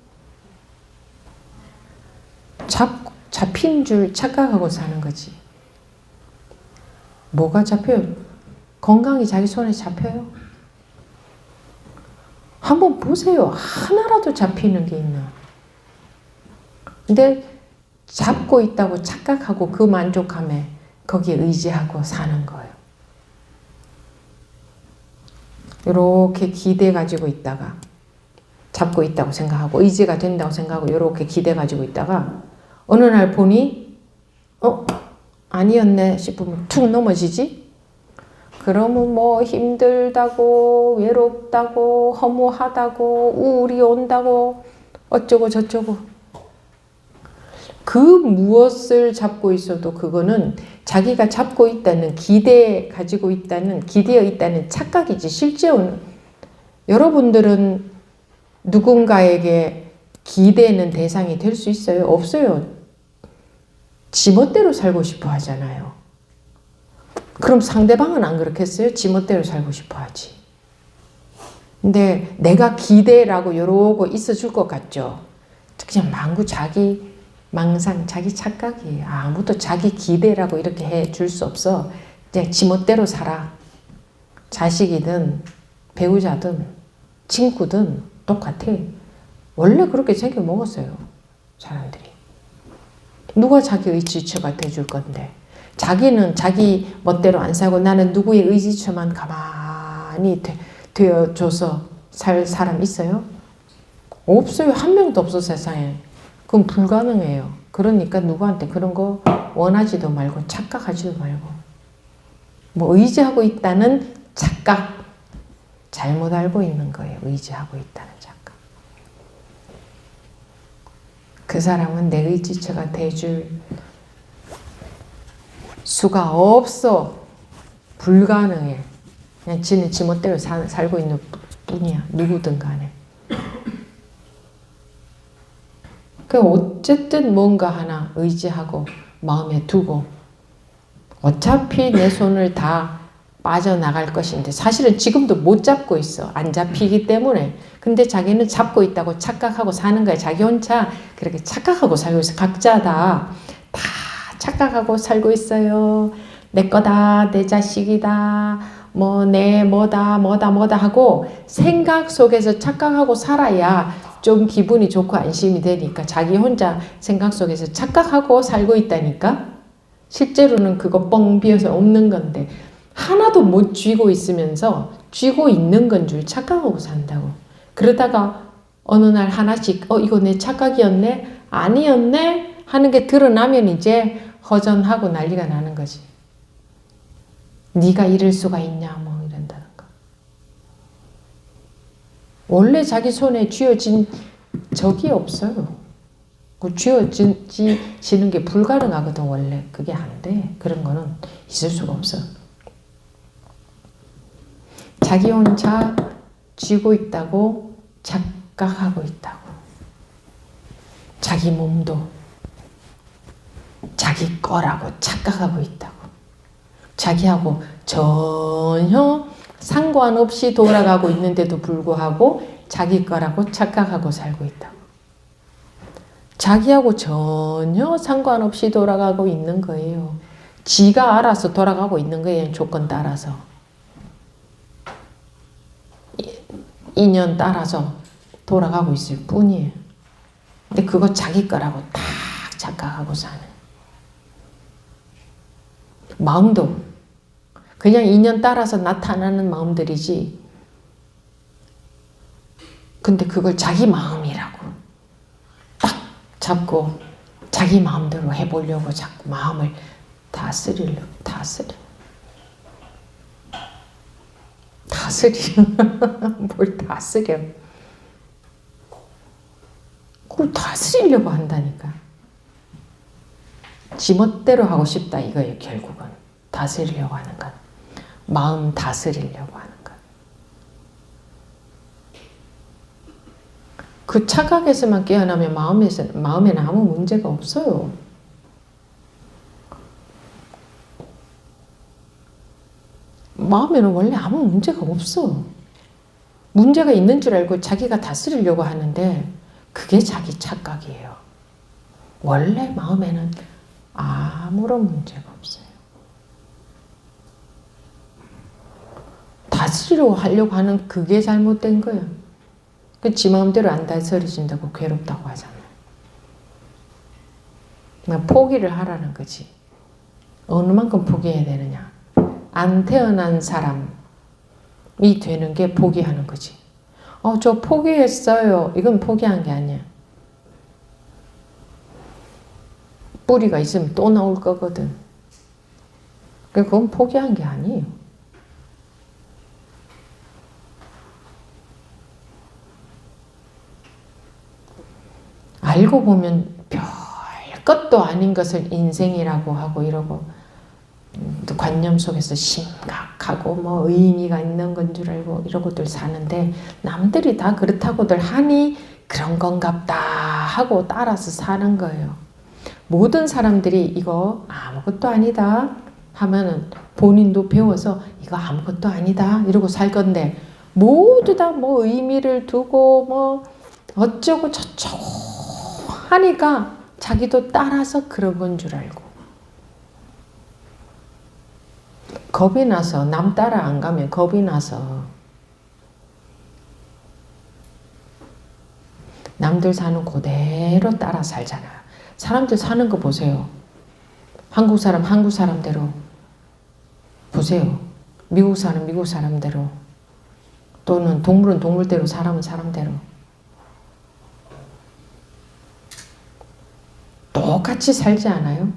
잡힌 줄 착각하고 사는 거지. 뭐가 잡혀요? 건강이 자기 손에 잡혀요? 한번 보세요. 하나라도 잡히는 게 있나. 근데 잡고 있다고 착각하고 그 만족함에 거기에 의지하고 사는 거예요. 이렇게 기대 가지고 있다가 잡고 있다고 생각하고 의지가 된다고 생각하고 이렇게 기대 가지고 있다가 어느 날 보니 아니었네 싶으면 툭 넘어지지? 그러면 뭐 힘들다고 외롭다고 허무하다고 우울이 온다고 어쩌고 저쩌고 그 무엇을 잡고 있어도 그거는 자기가 잡고 있다는 기대 가지고 있다는 기대어 있다는 착각이지 실제로는 여러분들은 누군가에게 기대는 대상이 될 수 있어요? 없어요. 지멋대로 살고 싶어 하잖아요. 그럼 상대방은 안 그렇겠어요? 지멋대로 살고 싶어 하지. 근데 내가 기대라고 이러고 있어 줄 것 같죠? 그냥 망구 자기 망상, 자기 착각이에요. 아무도 자기 기대라고 이렇게 해 줄 수 없어. 그냥 지멋대로 살아. 자식이든 배우자든 친구든 똑같아. 원래 그렇게 생겨 먹었어요. 사람들이. 누가 자기 의지처가 돼줄 건데. 자기는 자기 멋대로 안 살고 나는 누구의 의지처만 가만히 되어줘서 살 사람 있어요? 없어요. 한 명도 없어 세상에. 그건 불가능해요. 그러니까 누구한테 그런 거 원하지도 말고 착각하지도 말고 뭐 의지하고 있다는 착각 잘못 알고 있는 거예요. 의지하고 있다는 착각. 그 사람은 내 의지처가 돼줄 수가 없어. 불가능해. 그냥 지는 지멋대로 살고 있는 뿐이야. 누구든 간에. 어쨌든 뭔가 하나 의지하고 마음에 두고 어차피 내 손을 다 빠져나갈 것인데 사실은 지금도 못 잡고 있어. 안 잡히기 때문에. 근데 자기는 잡고 있다고 착각하고 사는 거야. 자기 혼자 그렇게 착각하고 살고 있어. 각자 다 착각하고 살고 있어요. 내 거다, 내 자식이다, 뭐 내 뭐다 하고 생각 속에서 착각하고 살아야 좀 기분이 좋고 안심이 되니까 자기 혼자 생각 속에서 착각하고 살고 있다니까. 실제로는 그거 뻥 비어서 없는 건데 하나도 못 쥐고 있으면서 쥐고 있는 건 줄 착각하고 산다고. 그러다가 어느 날 하나씩 이거 내 착각이었네? 아니었네? 하는 게 드러나면 이제 허전하고 난리가 나는 거지. 네가 이럴 수가 있냐 뭐 이런다는 거. 원래 자기 손에 쥐어진 적이 없어요. 그 쥐어지는 게 불가능하거든. 원래 그게 안 돼. 그런 거는 있을 수가 없어. 자기 혼자 쥐고 있다고 착각하고 있다고. 자기 몸도 자기 거라고 착각하고 있다고. 자기하고 전혀 상관없이 돌아가고 있는데도 불구하고 자기 거라고 착각하고 살고 있다고. 자기하고 전혀 상관없이 돌아가고 있는 거예요. 지가 알아서 돌아가고 있는 거예요. 조건 따라서. 인연 따라서 돌아가고 있을 뿐이에요. 근데 그거 자기 거라고 딱 착각하고 사는. 마음도 그냥 인연 따라서 나타나는 마음들이지. 근데 그걸 자기 마음이라고 딱 잡고 자기 마음대로 해보려고 자꾸 마음을 다스리려. 뭘 다스려. 그걸 다스리려고 한다니까. 지멋대로 하고 싶다 이거예요. 결국은 다스리려고 하는 건. 마음 다스리려고 하는 것. 그 착각에서만 깨어나면 마음에는 아무 문제가 없어요. 마음에는 원래 아무 문제가 없어. 문제가 있는 줄 알고 자기가 다스리려고 하는데 그게 자기 착각이에요. 원래 마음에는 아무런 문제가 없어요. 다스리려고 하려고 하는 그게 잘못된 거예요. 그 지 마음대로 안 다스려진다고 괴롭다고 하잖아요. 포기를 하라는 거지. 어느 만큼 포기해야 되느냐. 안 태어난 사람이 되는 게 포기하는 거지. 저 포기했어요. 이건 포기한 게 아니야. 뿌리가 있으면 또 나올 거거든. 그건 포기한 게 아니에요. 알고 보면 별 것도 아닌 것을 인생이라고 하고 이러고 또 관념 속에서 심각하고 뭐 의미가 있는 건 줄 알고 이러고들 사는데 남들이 다 그렇다고들 하니 그런 건갑다 하고 따라서 사는 거예요. 모든 사람들이 이거 아무것도 아니다 하면은 본인도 배워서 이거 아무것도 아니다 이러고 살 건데 모두 다 뭐 의미를 두고 뭐 어쩌고 저쩌고 하니까 자기도 따라서 그런 건 줄 알고 겁이 나서 남 따라 안 가면 겁이 나서 남들 사는 그대로 따라 살잖아요. 사람들 사는 거 보세요. 한국 사람 한국 사람대로 보세요. 미국 사람 미국 사람대로 또는 동물은 동물대로 사람은 사람대로 똑같이 살지 않아요?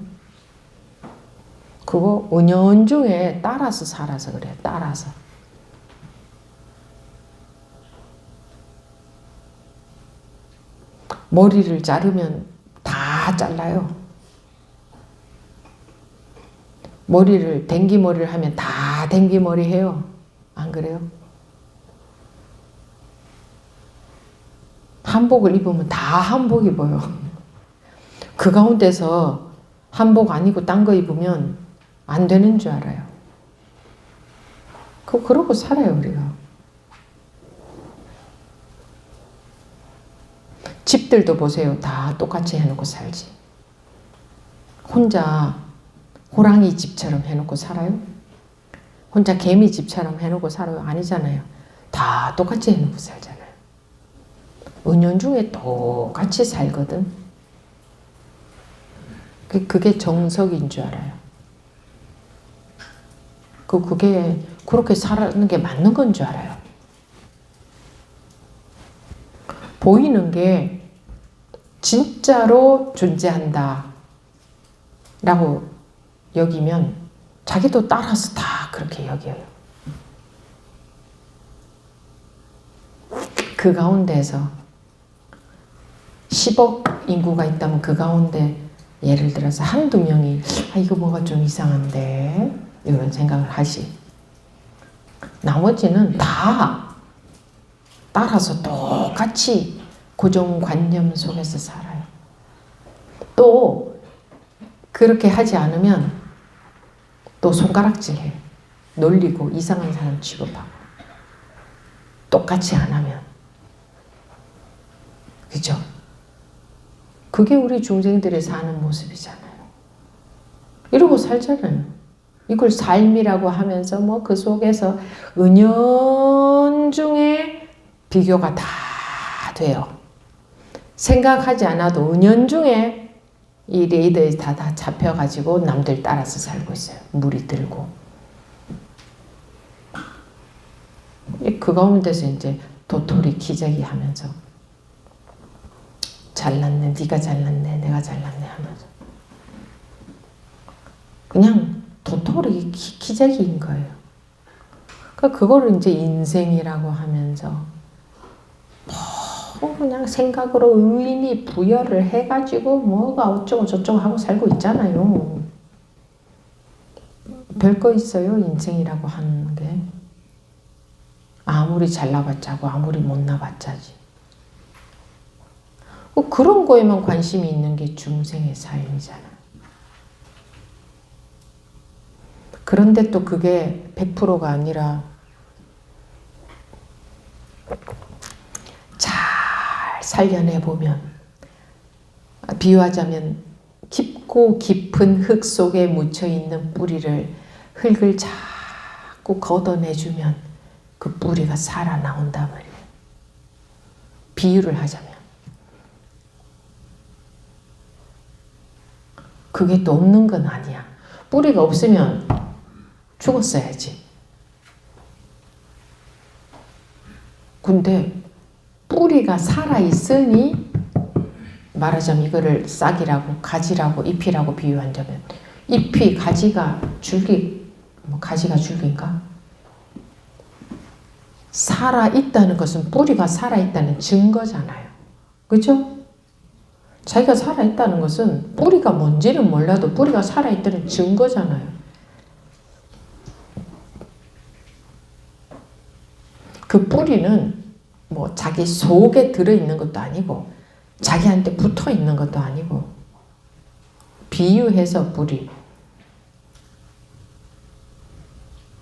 그거 은연중에 따라서 살아서 그래요. 따라서. 머리를 자르면 다 잘라요. 머리를 댕기머리를 하면 다 댕기머리 해요. 안 그래요? 한복을 입으면 다 한복 입어요. 그 가운데서 한복 아니고 딴 거 입으면 안 되는 줄 알아요. 그러고 살아요, 우리가. 집들도 보세요. 다 똑같이 해놓고 살지. 혼자 호랑이 집처럼 해놓고 살아요? 혼자 개미 집처럼 해놓고 살아요? 아니잖아요. 다 똑같이 해놓고 살잖아요. 은연중에 똑같이 살거든. 그게 정석인 줄 알아요. 그게 그렇게 살아가는 게 맞는 건 줄 알아요. 보이는 게 진짜로 존재한다 라고 여기면 자기도 따라서 다 그렇게 여겨요. 그 가운데서 10억 인구가 있다면 그 가운데 예를 들어서 한두 명이 이거 뭐가 좀 이상한데 이런 생각을 하시. 나머지는 다 따라서 똑같이 고정관념 속에서 살아요. 또 그렇게 하지 않으면 또 손가락질해요. 놀리고 이상한 사람 취급하고 똑같이 안 하면. 그죠? 그게 우리 중생들이 사는 모습이잖아요. 이러고 살잖아요. 이걸 삶이라고 하면서 뭐 그 속에서 은연중에 비교가 다 돼요. 생각하지 않아도 은연중에 이 레이더에 다 잡혀가지고 남들 따라서 살고 있어요. 물이 들고. 그 가운데서 이제 도토리 기저귀 하면서 잘났네, 네가 잘났네, 내가 잘났네 하면서 그냥 도토리 기저귀인 거예요. 그러니까 그거를 이제 인생이라고 하면서 그냥 생각으로 의미 부여를 해가지고 뭐가 어쩌고 저쩌고 하고 살고 있잖아요. 별거 있어요, 인생이라고 하는 게. 아무리 잘나봤자고 아무리 못나봤자지. 그런 거에만 관심이 있는 게 중생의 삶이잖아. 그런데 또 그게 100%가 아니라 잘 살려내보면, 비유하자면 깊고 깊은 흙 속에 묻혀있는 뿌리를 흙을 자꾸 걷어내주면 그 뿌리가 살아나온단 말이에요. 비유를 하자면. 그게 또 없는 건 아니야. 뿌리가 없으면 죽었어야지. 근데 뿌리가 살아있으니 말하자면 이거를 싹이라고 가지라고 잎이라고 비유한다면 잎이 가지가 줄기 가지가 줄기인가? 살아있다는 것은 뿌리가 살아있다는 증거잖아요. 그렇죠? 자기가 살아있다는 것은 뿌리가 뭔지는 몰라도 뿌리가 살아있다는 증거잖아요. 그 뿌리는 뭐 자기 속에 들어있는 것도 아니고 자기한테 붙어있는 것도 아니고 비유해서 뿌리.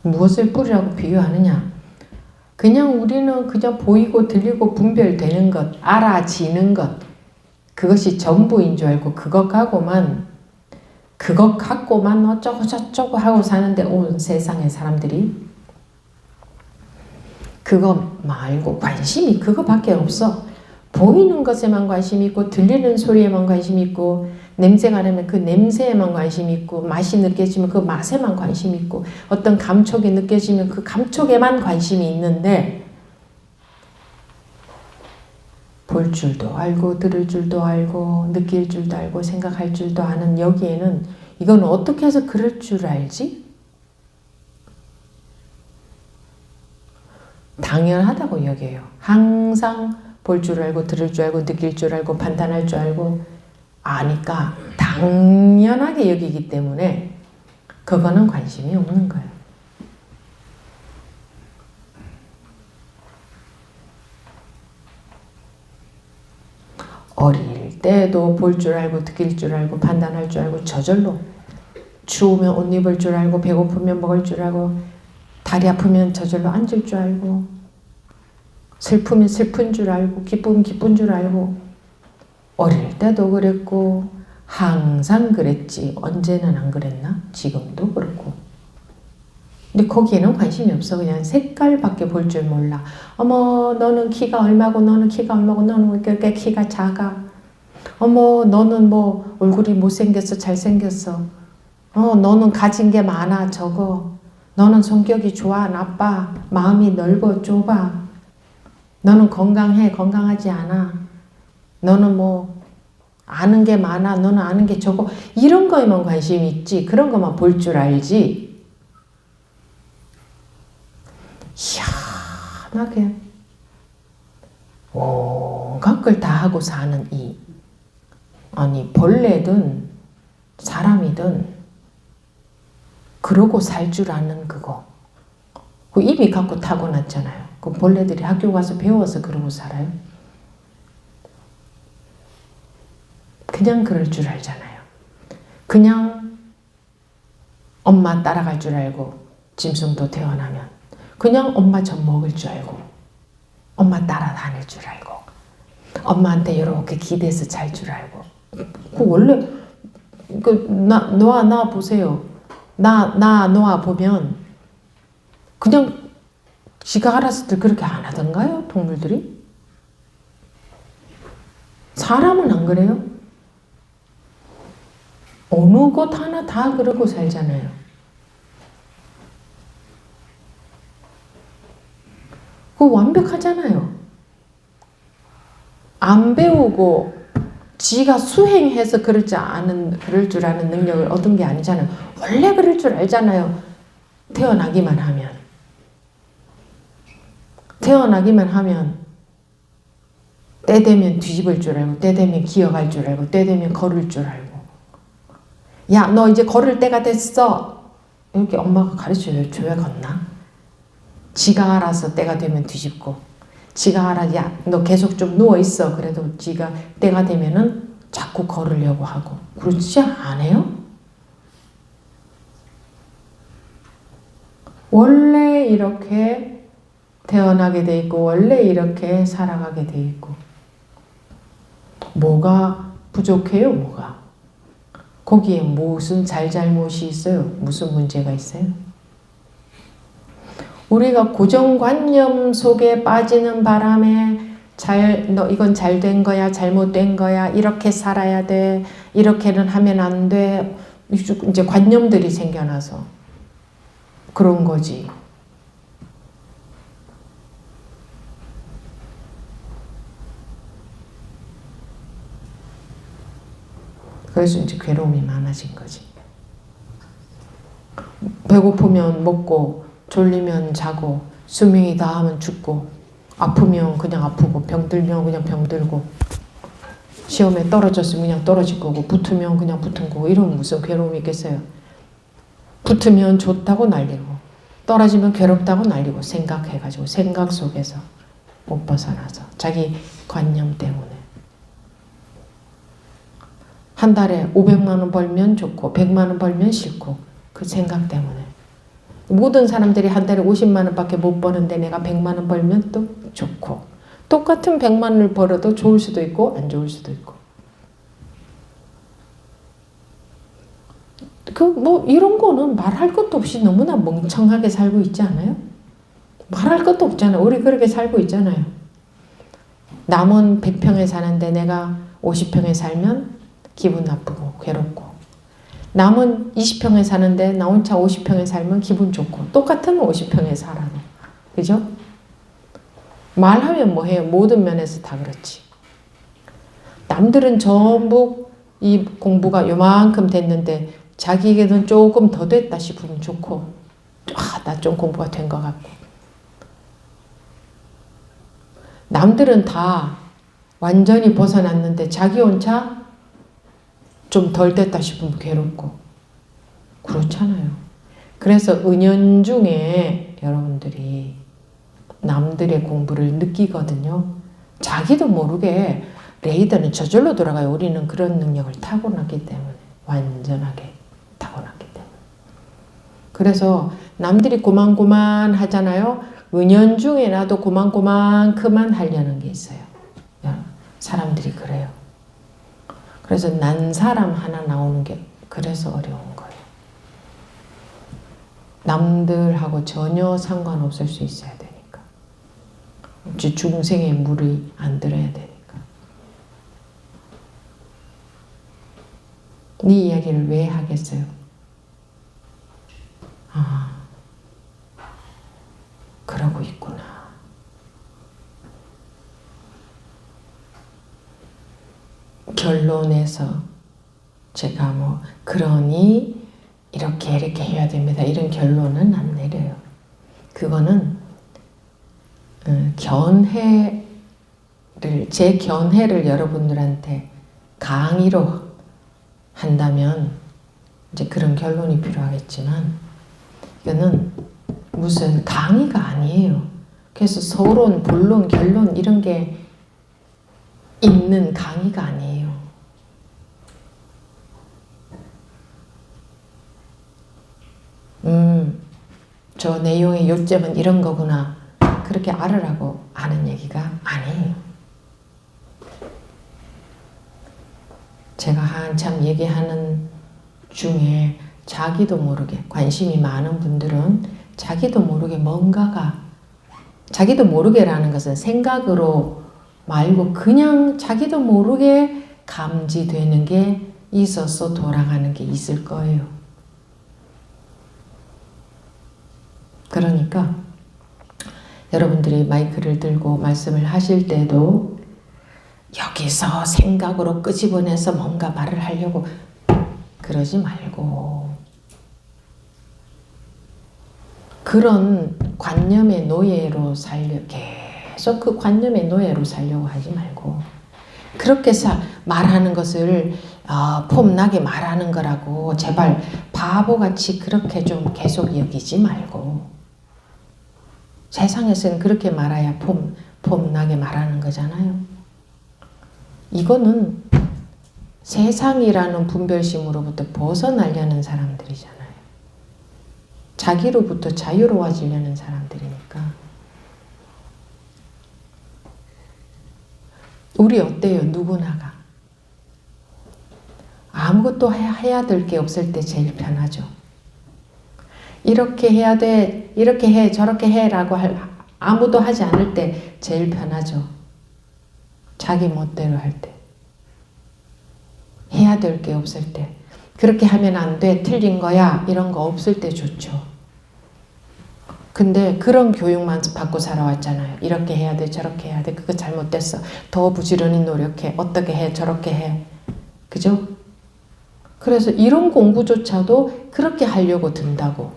무엇을 뿌리라고 비유하느냐? 그냥 우리는 그냥 보이고 들리고 분별되는 것, 알아지는 것, 그것이 전부인 줄 알고 그것 갖고만 어쩌고 저쩌고 하고 사는데 온 세상의 사람들이 그거 말고 관심이 그거밖에 없어. 보이는 것에만 관심이 있고 들리는 소리에만 관심이 있고 냄새가 나면 그 냄새에만 관심이 있고 맛이 느껴지면 그 맛에만 관심이 있고 어떤 감촉이 느껴지면 그 감촉에만 관심이 있는데 볼 줄도 알고 들을 줄도 알고 느낄 줄도 알고 생각할 줄도 아는 여기에는 이건 어떻게 해서 그럴 줄 알지? 당연하다고 여겨요. 항상 볼 줄 알고 들을 줄 알고 느낄 줄 알고 판단할 줄 알고 아니까 당연하게 여기기 때문에 그거는 관심이 없는 거예요. 어릴 때도 볼 줄 알고 느낄 줄 알고 판단할 줄 알고 저절로 추우면 옷 입을 줄 알고 배고프면 먹을 줄 알고 다리 아프면 저절로 앉을 줄 알고 슬프면 슬픈 줄 알고 기쁘면 기쁜 줄 알고 어릴 때도 그랬고 항상 그랬지 언제는 안 그랬나? 지금도 그렇고 근데 거기에는 관심이 없어. 그냥 색깔밖에 볼 줄 몰라. 어머 너는 키가 얼마고 너는 키가 얼마고 너는 왜 이렇게 키가 작아. 어머 너는 뭐 얼굴이 못생겼어 잘생겼어. 너는 가진 게 많아 적어. 너는 성격이 좋아 나빠. 마음이 넓어 좁아. 너는 건강해 건강하지 않아. 너는 뭐 아는 게 많아 너는 아는 게 적어. 이런 거에만 관심이 있지 그런 것만 볼 줄 알지. 희한하게 온갖 걸 다 하고 사는 아니 벌레든 사람이든 그러고 살 줄 아는 그거 그 이미 갖고 타고났잖아요. 그 벌레들이 학교 가서 배워서 그러고 살아요. 그냥 그럴 줄 알잖아요. 그냥 엄마 따라갈 줄 알고 짐승도 태어나면 그냥 엄마 젖 먹을 줄 알고 엄마 따라다닐 줄 알고 엄마한테 이렇게 기대서 잘 줄 알고 그 원래 나 보세요. 나 보면 그냥 지가 알아서들 그렇게 안 하던가요? 동물들이? 사람은 안 그래요? 어느 것 하나 다 그러고 살잖아요. 그거 완벽하잖아요. 안 배우고 지가 수행해서 그럴 줄 아는 능력을 얻은 게 아니잖아요. 원래 그럴 줄 알잖아요. 태어나기만 하면 때 되면 뒤집을 줄 알고 때 되면 기어갈 줄 알고 때 되면 걸을 줄 알고 야 너 이제 걸을 때가 됐어 이렇게 엄마가 가르쳐줘야 걷나? 지가 알아서 때가 되면 뒤집고 지가 알아 야 너 계속 좀 누워있어 그래도 지가 때가 되면은 자꾸 걸으려고 하고 그렇지 않아요? 원래 이렇게 태어나게 돼 있고 원래 이렇게 살아가게 돼 있고 뭐가 부족해요? 뭐가? 거기에 무슨 잘잘못이 있어요? 무슨 문제가 있어요? 우리가 고정관념 속에 빠지는 바람에 너 이건 잘 된 거야, 잘못된 거야, 이렇게 살아야 돼, 이렇게는 하면 안 돼. 이제 관념들이 생겨나서 그런 거지. 그래서 이제 괴로움이 많아진 거지. 배고프면 먹고, 졸리면 자고, 수명이 다하면 죽고, 아프면 그냥 아프고, 병들면 그냥 병들고, 시험에 떨어졌으면 그냥 떨어질 거고, 붙으면 그냥 붙은 거고, 이러면 무슨 괴로움이 있겠어요? 붙으면 좋다고 난리고, 떨어지면 괴롭다고 난리고, 생각해가지고, 생각 속에서 못 벗어나서, 자기 관념 때문에. 한 달에 500만 원 벌면 좋고 100만 원 벌면 싫고 그 생각 때문에 모든 사람들이 한 달에 50만 원밖에 못 버는데 내가 100만 원 벌면 또 좋고 똑같은 100만 원을 벌어도 좋을 수도 있고 안 좋을 수도 있고 뭐 이런 거는 말할 것도 없이 너무나 멍청하게 살고 있지 않아요? 말할 것도 없잖아요. 우리 그렇게 살고 있잖아요. 남은 100평에 사는데 내가 50평에 살면 기분 나쁘고 괴롭고 남은 20평에 사는데 나 혼자 50평에 살면 기분 좋고 똑같은 50평에 살아도 그죠? 말하면 뭐해요? 모든 면에서 다 그렇지. 남들은 전부 이 공부가 요만큼 됐는데 자기에게는 조금 더 됐다 싶으면 좋고 나 좀 공부가 된 것 같고 남들은 다 완전히 벗어났는데 자기 혼자 좀 덜 됐다 싶으면 괴롭고 그렇잖아요. 그래서 은연중에 여러분들이 남들의 공부를 느끼거든요. 자기도 모르게 레이더는 저절로 돌아가요. 우리는 그런 능력을 타고났기 때문에 완전하게 타고났기 때문에 그래서 남들이 고만고만 하잖아요. 은연중에 나도 고만고만그만 하려는 게 있어요. 사람들이 그래요. 그래서 난 사람 하나 나오는 게 그래서 어려운 거예요. 남들하고 전혀 상관없을 수 있어야 되니까. 중생의 물이 안 들어야 되니까. 네 이야기를 왜 하겠어요? 그러고 있구나. 결론에서 제가 뭐 그러니 이렇게 해야 됩니다. 이런 결론은 안 내려요. 그거는 제 견해를 여러분들한테 강의로 한다면 이제 그런 결론이 필요하겠지만 이거는 무슨 강의가 아니에요. 그래서 서론, 본론, 결론 이런 게 있는 강의가 아니에요. 저 내용의 요점은 이런 거구나. 그렇게 알으라고 하는 얘기가 아니에요. 제가 한참 얘기하는 중에 자기도 모르게 관심이 많은 분들은 자기도 모르게 뭔가가 자기도 모르게라는 것은 생각으로 말고 그냥 자기도 모르게 감지되는 게 있어서 돌아가는 게 있을 거예요. 그러니까 여러분들이 마이크를 들고 말씀을 하실 때도 여기서 생각으로 끄집어내서 뭔가 말을 하려고 그러지 말고 그런 관념의 노예로 계속 그 관념의 노예로 살려고 하지 말고 그렇게 말하는 것을 폼나게 말하는 거라고 제발 바보같이 그렇게 좀 계속 여기지 말고 세상에서는 그렇게 말해야 폼나게 말하는 거잖아요. 이거는 세상이라는 분별심으로부터 벗어나려는 사람들이잖아요. 자기로부터 자유로워지려는 사람들이니까. 우리 어때요? 누구나가. 아무것도 해야 될 게 없을 때 제일 편하죠. 이렇게 해야 돼, 이렇게 해, 저렇게 해 라고 아무도 하지 않을 때 제일 편하죠. 자기 멋대로 할 때. 해야 될 게 없을 때. 그렇게 하면 안 돼. 틀린 거야. 이런 거 없을 때 좋죠. 근데 그런 교육만 받고 살아왔잖아요. 이렇게 해야 돼. 저렇게 해야 돼. 그거 잘못됐어. 더 부지런히 노력해. 어떻게 해. 저렇게 해. 그죠? 그래서 이런 공부조차도 그렇게 하려고 든다고.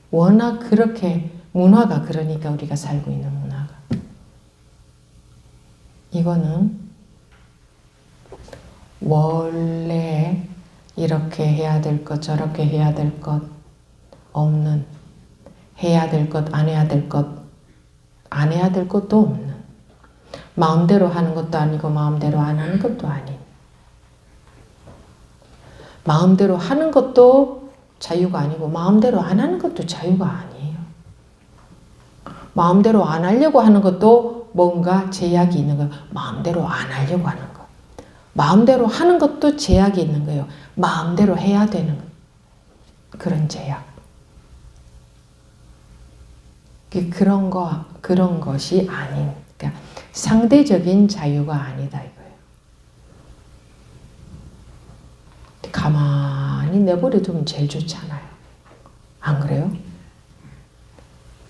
워낙 그렇게 문화가 그러니까 우리가 살고 있는 문화가. 이거는 원래 이렇게 해야 될 것, 저렇게 해야 될 것 없는, 해야 될 것, 안 해야 될 것, 안 해야 될 것도 없는, 마음대로 하는 것도 아니고 마음대로 안 하는 것도 아닌, 마음대로 하는 것도 자유가 아니고 마음대로 안 하는 것도 자유가 아니에요. 마음대로 안 하려고 하는 것도 뭔가 제약이 있는 거예요. 마음대로 안 하려고 하는 것. 마음대로 하는 것도 제약이 있는 거예요. 마음대로 해야 되는 그런 제약. 그런 것이 아닌, 그러니까 상대적인 자유가 아니다 이거예요. 가만히 내버려 두면 제일 좋잖아요. 안 그래요?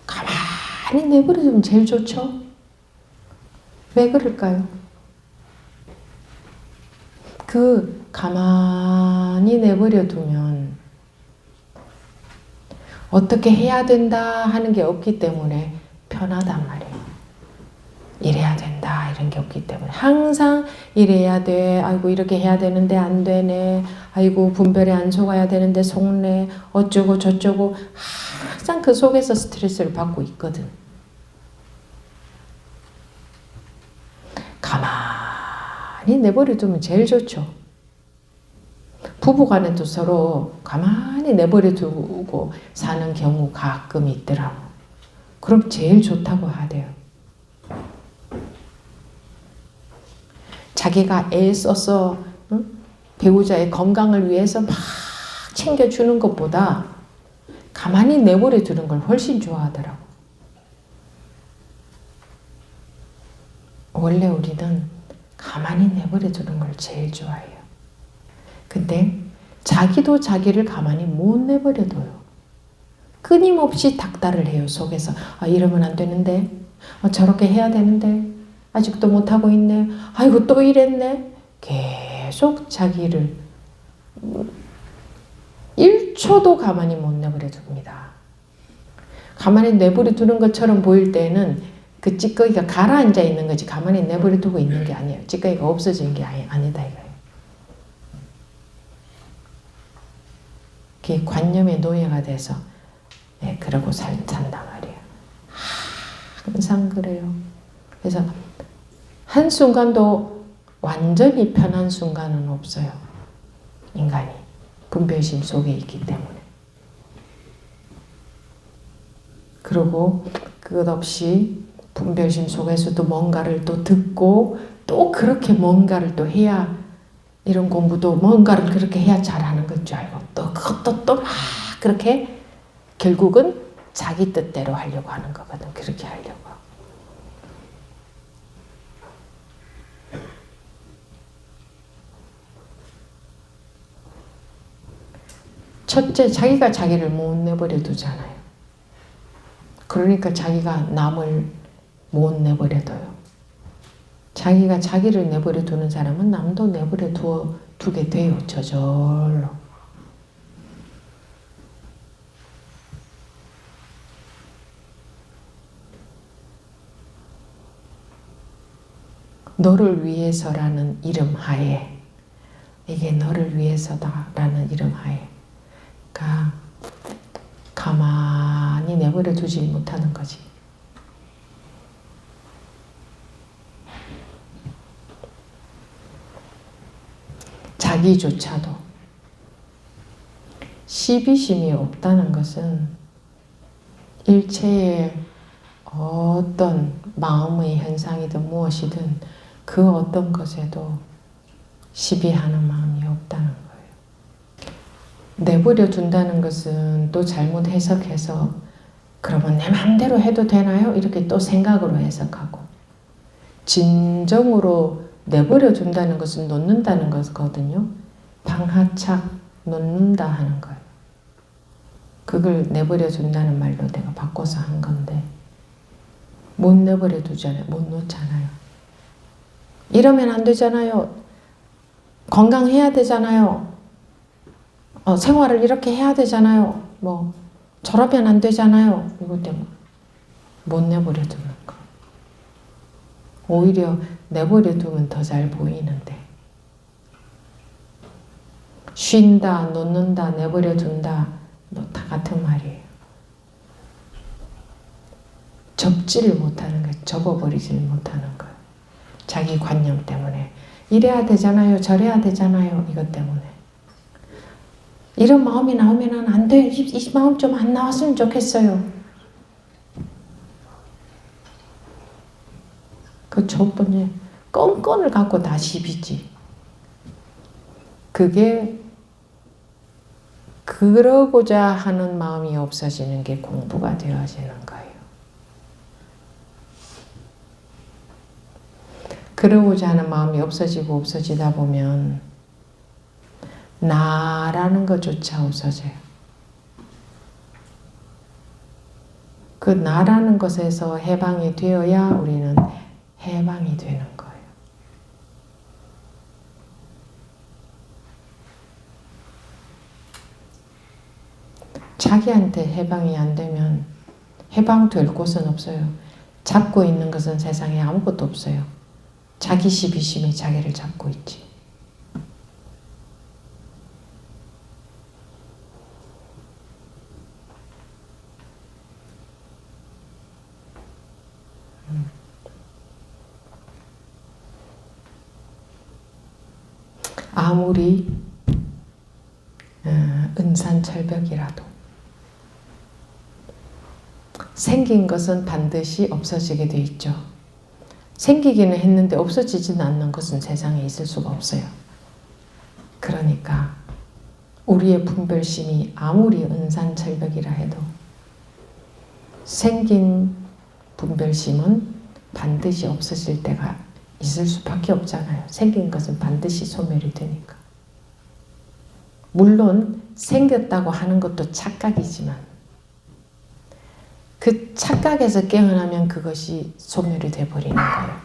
가만히 내버려 두면 제일 좋죠? 왜 그럴까요? 가만히 내버려 두면 어떻게 해야 된다 하는 게 없기 때문에 편하단 말이에요. 이래야 된다 이런 게 없기 때문에 항상 이래야 돼. 아이고 이렇게 해야 되는데 안 되네. 아이고 분별에 안 속아야 되는데 속네. 어쩌고 저쩌고 항상 그 속에서 스트레스를 받고 있거든. 가만히 내버려 두면 제일 좋죠. 부부간에도 서로 가만히 내버려 두고 사는 경우 가끔 있더라고. 그럼 제일 좋다고 하대요. 자기가 애 써서 배우자의 건강을 위해서 막 챙겨주는 것보다 가만히 내버려 두는 걸 훨씬 좋아하더라고. 원래 우리는 가만히 내버려 두는 걸 제일 좋아해요. 근데 자기도 자기를 가만히 못 내버려 둬요. 끊임없이 닥달을 해요. 속에서 이러면 안 되는데, 저렇게 해야 되는데, 아직도 못하고 있네. 아이고 또 이랬네. 계속 자기를 1초도 가만히 못 내버려 둡니다. 가만히 내버려 두는 것처럼 보일 때는 그 찌꺼기가 가라앉아 있는 거지 가만히 내버려 두고 있는 게 아니에요. 찌꺼기가 없어진 게 아니다 이거예요. 그게 관념의 노예가 돼서 그러고 산단 말이에요. 항상 그래요. 그래서 한순간도 완전히 편한 순간은 없어요. 인간이 분별심 속에 있기 때문에. 그리고 끝없이 분별심 속에서도 뭔가를 또 듣고 또 그렇게 뭔가를 또 해야 이런 공부도 뭔가를 그렇게 해야 잘하는 건 줄 알고 또 그것도 또 막 그렇게 결국은 자기 뜻대로 하려고 하는 거거든. 그렇게 하려고. 첫째, 자기가 자기를 못 내버려 두잖아요. 그러니까 자기가 남을 못 내버려 둬요. 자기가 자기를 내버려 두는 사람은 남도 내버려 두게 돼요. 저절로. 너를 위해서라는 이름 하에, 이게 너를 위해서다라는 이름 하에 가만히 내버려 두지 못하는 거지. 자기조차도 시비심이 없다는 것은 일체의 어떤 마음의 현상이든 무엇이든 그 어떤 것에도 시비하는 마음이 없다는 거예요. 내버려 둔다는 것은 또 잘못 해석해서 그러면 내 마음대로 해도 되나요? 이렇게 또 생각으로 해석하고 진정으로 내버려 둔다는 것은 놓는다는 것거든요. 방하착, 놓는다 하는 거예요. 그걸 내버려 둔다는 말로 내가 바꿔서 한 건데 못 내버려 두잖아요. 못 놓잖아요. 이러면 안 되잖아요. 건강해야 되잖아요. 생활을 이렇게 해야 되잖아요. 뭐 저러면 안 되잖아요. 이것 때문에 못 내버려 두는 거. 오히려 내버려 두면 더 잘 보이는데 쉰다, 놓는다, 내버려 둔다 뭐 다 같은 말이에요. 접지를 못하는 거예요. 접어버리지를 못하는 거예요. 자기 관념 때문에 이래야 되잖아요. 저래야 되잖아요. 이것 때문에 이런 마음이 나오면 안 돼요. 이 마음 좀 안 나왔으면 좋겠어요. 그 첫 번째 껌껌을 갖고 다 시비지. 그게 그러고자 하는 마음이 없어지는 게 공부가 되어지는 거예요. 그러고자 하는 마음이 없어지고 없어지다 보면 나라는 것조차 없어져요. 그 나라는 것에서 해방이 되어야 우리는 해방이 되는 거예요. 자기한테 해방이 안 되면 해방될 곳은 없어요. 잡고 있는 것은 세상에 아무것도 없어요. 자기 시비심이 자기를 잡고 있지. 아무리 은산철벽이라도 생긴 것은 반드시 없어지게 돼 있죠. 생기기는 했는데 없어지지는 않는 것은 세상에 있을 수가 없어요. 그러니까 우리의 분별심이 아무리 은산철벽이라 해도 생긴 분별심은 반드시 없어질 때가 있을 수밖에 없잖아요. 생긴 것은 반드시 소멸이 되니까. 물론 생겼다고 하는 것도 착각이지만 그 착각에서 깨어나면 그것이 소멸이 돼버리는 거예요.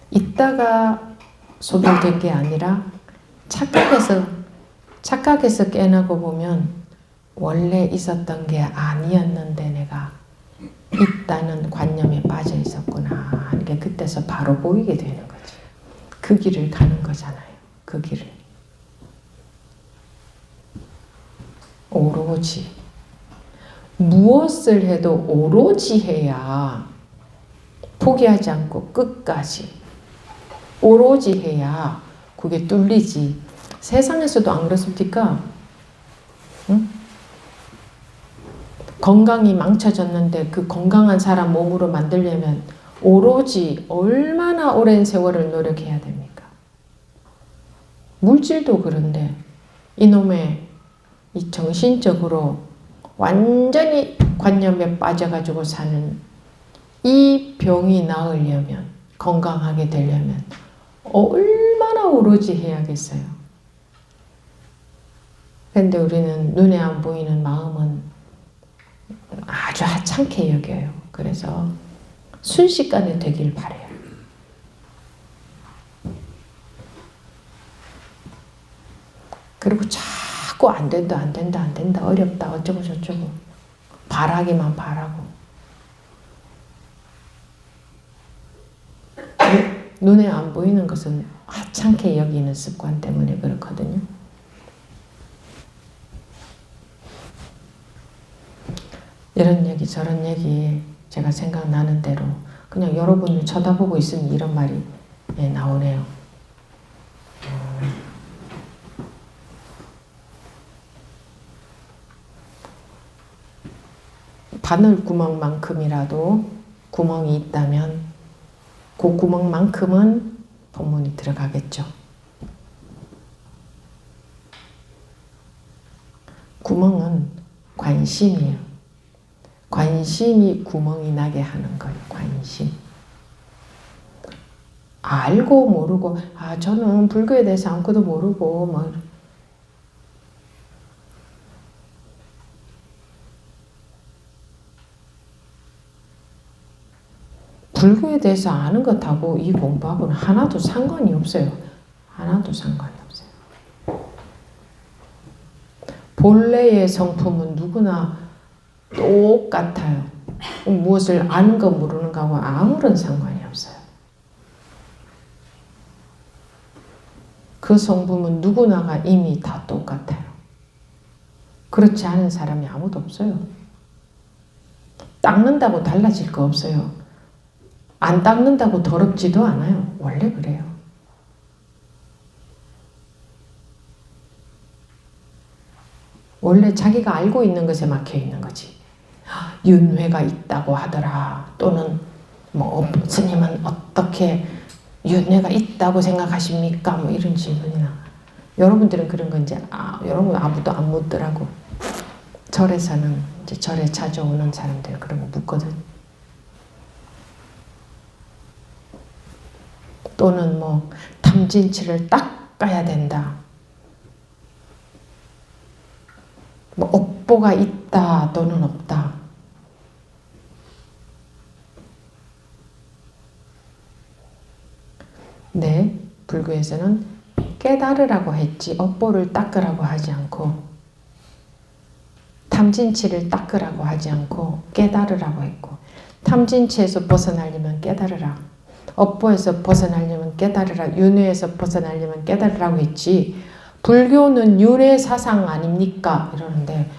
있다가 소멸된 게 아니라 착각에서 깨어나고 보면 원래 있었던 게 아니었는데 내가 있다는 관념에 빠져 있었구나 하는 게 그때서 바로 보이게 되는 거지. 그 길을 가는 거잖아요. 그 길을. 오로지. 무엇을 해도 오로지 해야 포기하지 않고 끝까지 오로지 해야 그게 뚫리지. 세상에서도 안 그렇습니까? 응? 건강이 망쳐졌는데 그 건강한 사람 몸으로 만들려면 오로지 얼마나 오랜 세월을 노력해야 됩니까? 물질도 그런데 이놈의 이 정신적으로 완전히 관념에 빠져가지고 사는 이 병이 나으려면, 건강하게 되려면 얼마나 오로지 해야겠어요. 근데 우리는 눈에 안 보이는 마음은 아주 하찮게 여겨요. 그래서 순식간에 되길 바래요. 그리고 자꾸 안 된다, 안 된다, 안 된다, 어렵다, 어쩌고 저쩌고 바라기만 바라고. 눈에 안 보이는 것은 하찮게 여기는 습관 때문에 그렇거든요. 이런 얘기 저런 얘기 제가 생각나는 대로 그냥 여러분을 쳐다보고 있으니 이런 말이 나오네요. 바늘 구멍만큼이라도 구멍이 있다면 그 구멍만큼은 법문이 들어가겠죠. 구멍은 관심이에요. 관심이 구멍이 나게 하는 거예요. 관심. 알고 모르고 저는 불교에 대해서 아무것도 모르고 뭐 불교에 대해서 아는 것하고 이 공부하고는 하나도 상관이 없어요. 하나도 상관이 없어요. 본래의 성품은 누구나 똑같아요. 무엇을 아는 거 모르는 거하고 아무런 상관이 없어요. 그 성품은 누구나가 이미 다 똑같아요. 그렇지 않은 사람이 아무도 없어요. 닦는다고 달라질 거 없어요. 안 닦는다고 더럽지도 않아요. 원래 그래요. 원래 자기가 알고 있는 것에 막혀 있는 거지. 윤회가 있다고 하더라. 또는 뭐 스님은 어떻게 윤회가 있다고 생각하십니까? 뭐 이런 질문이나. 여러분들은 그런 건 이제 여러분 아무도 안 묻더라고. 절에서는 이제 절에 자주 오는 사람들 그런 거 묻거든. 또는 뭐 탐진치를 닦아야 된다. 뭐 업보가 있다 또는 없다. 네, 불교에서는 깨달으라고 했지 업보를 닦으라고 하지 않고 탐진치를 닦으라고 하지 않고 깨달으라고 했고 탐진치에서 벗어나려면 깨달으라. 업보에서 벗어나려면 깨달으라. 윤회에서 벗어나려면 깨달으라고 했지 불교는 윤회 사상 아닙니까? 이러는데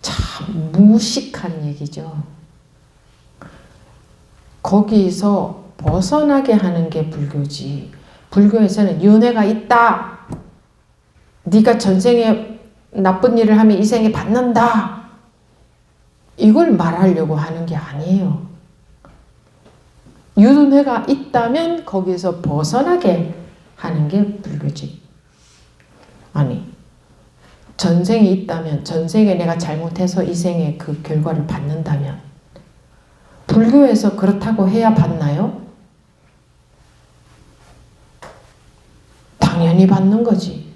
참 무식한 얘기죠. 거기서 벗어나게 하는 게 불교지. 불교에서는 윤회가 있다. 네가 전생에 나쁜 일을 하면 이 생에 받는다. 이걸 말하려고 하는 게 아니에요. 윤회가 있다면 거기서 벗어나게 하는 게 불교지. 아니, 전생이 있다면 전생에 내가 잘못해서 이 생에 그 결과를 받는다면 불교에서 그렇다고 해야 받나요? 당연히 받는 거지.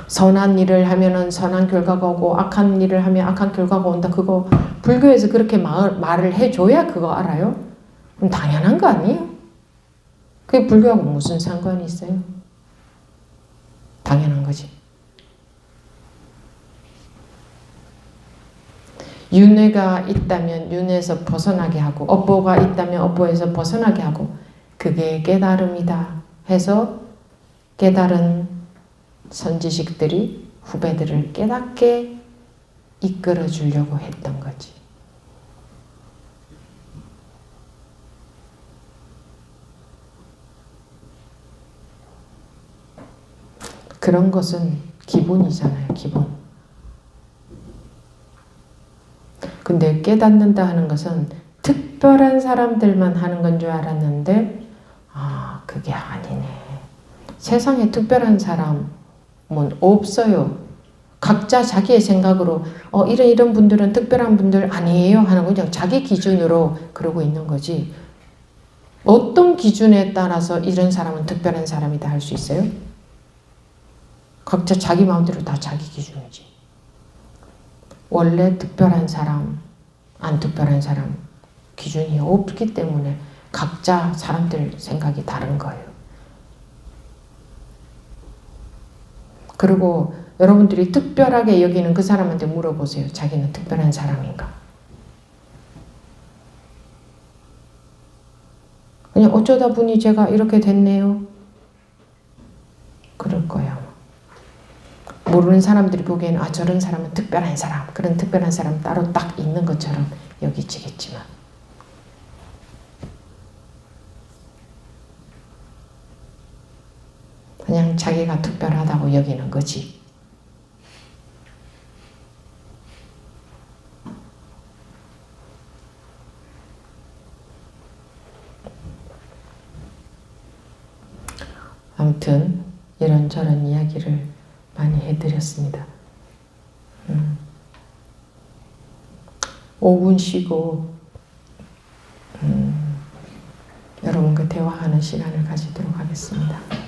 선한 일을 하면은 선한 결과가 오고 악한 일을 하면 악한 결과가 온다. 그거 불교에서 그렇게 말을 해줘야 그거 알아요? 그럼 당연한 거 아니에요? 그게 불교하고 무슨 상관이 있어요? 당연한 거지. 윤회가 있다면 윤회에서 벗어나게 하고 업보가 있다면 업보에서 벗어나게 하고 그게 깨달음이다 해서 깨달은 선지식들이 후배들을 깨닫게 이끌어 주려고 했던 거지. 그런 것은 기본이잖아요. 기본. 근데 깨닫는다 하는 것은 특별한 사람들만 하는 건 줄 알았는데 그게 아니네. 세상에 특별한 사람은 없어요. 각자 자기의 생각으로 이런 분들은 특별한 분들 아니에요 하는 거 그냥 자기 기준으로 그러고 있는 거지. 어떤 기준에 따라서 이런 사람은 특별한 사람이다 할 수 있어요? 각자 자기 마음대로 다 자기 기준이지. 원래 특별한 사람, 안 특별한 사람 기준이 없기 때문에 각자 사람들 생각이 다른 거예요. 그리고 여러분들이 특별하게 여기는 그 사람한테 물어보세요. 자기는 특별한 사람인가? 그냥 어쩌다 보니 제가 이렇게 됐네요. 그럴 거야. 모르는 사람들이 보기에는 저런 사람은 특별한 사람, 그런 특별한 사람 따로 딱 있는 것처럼 여기지겠지만 그냥 자기가 특별하다고 여기는 거지. 아무튼 이런저런 이야기를 많이 해드렸습니다. 5분 쉬고 여러분 여러분과 대화하는 시간을 가지도록 하겠습니다.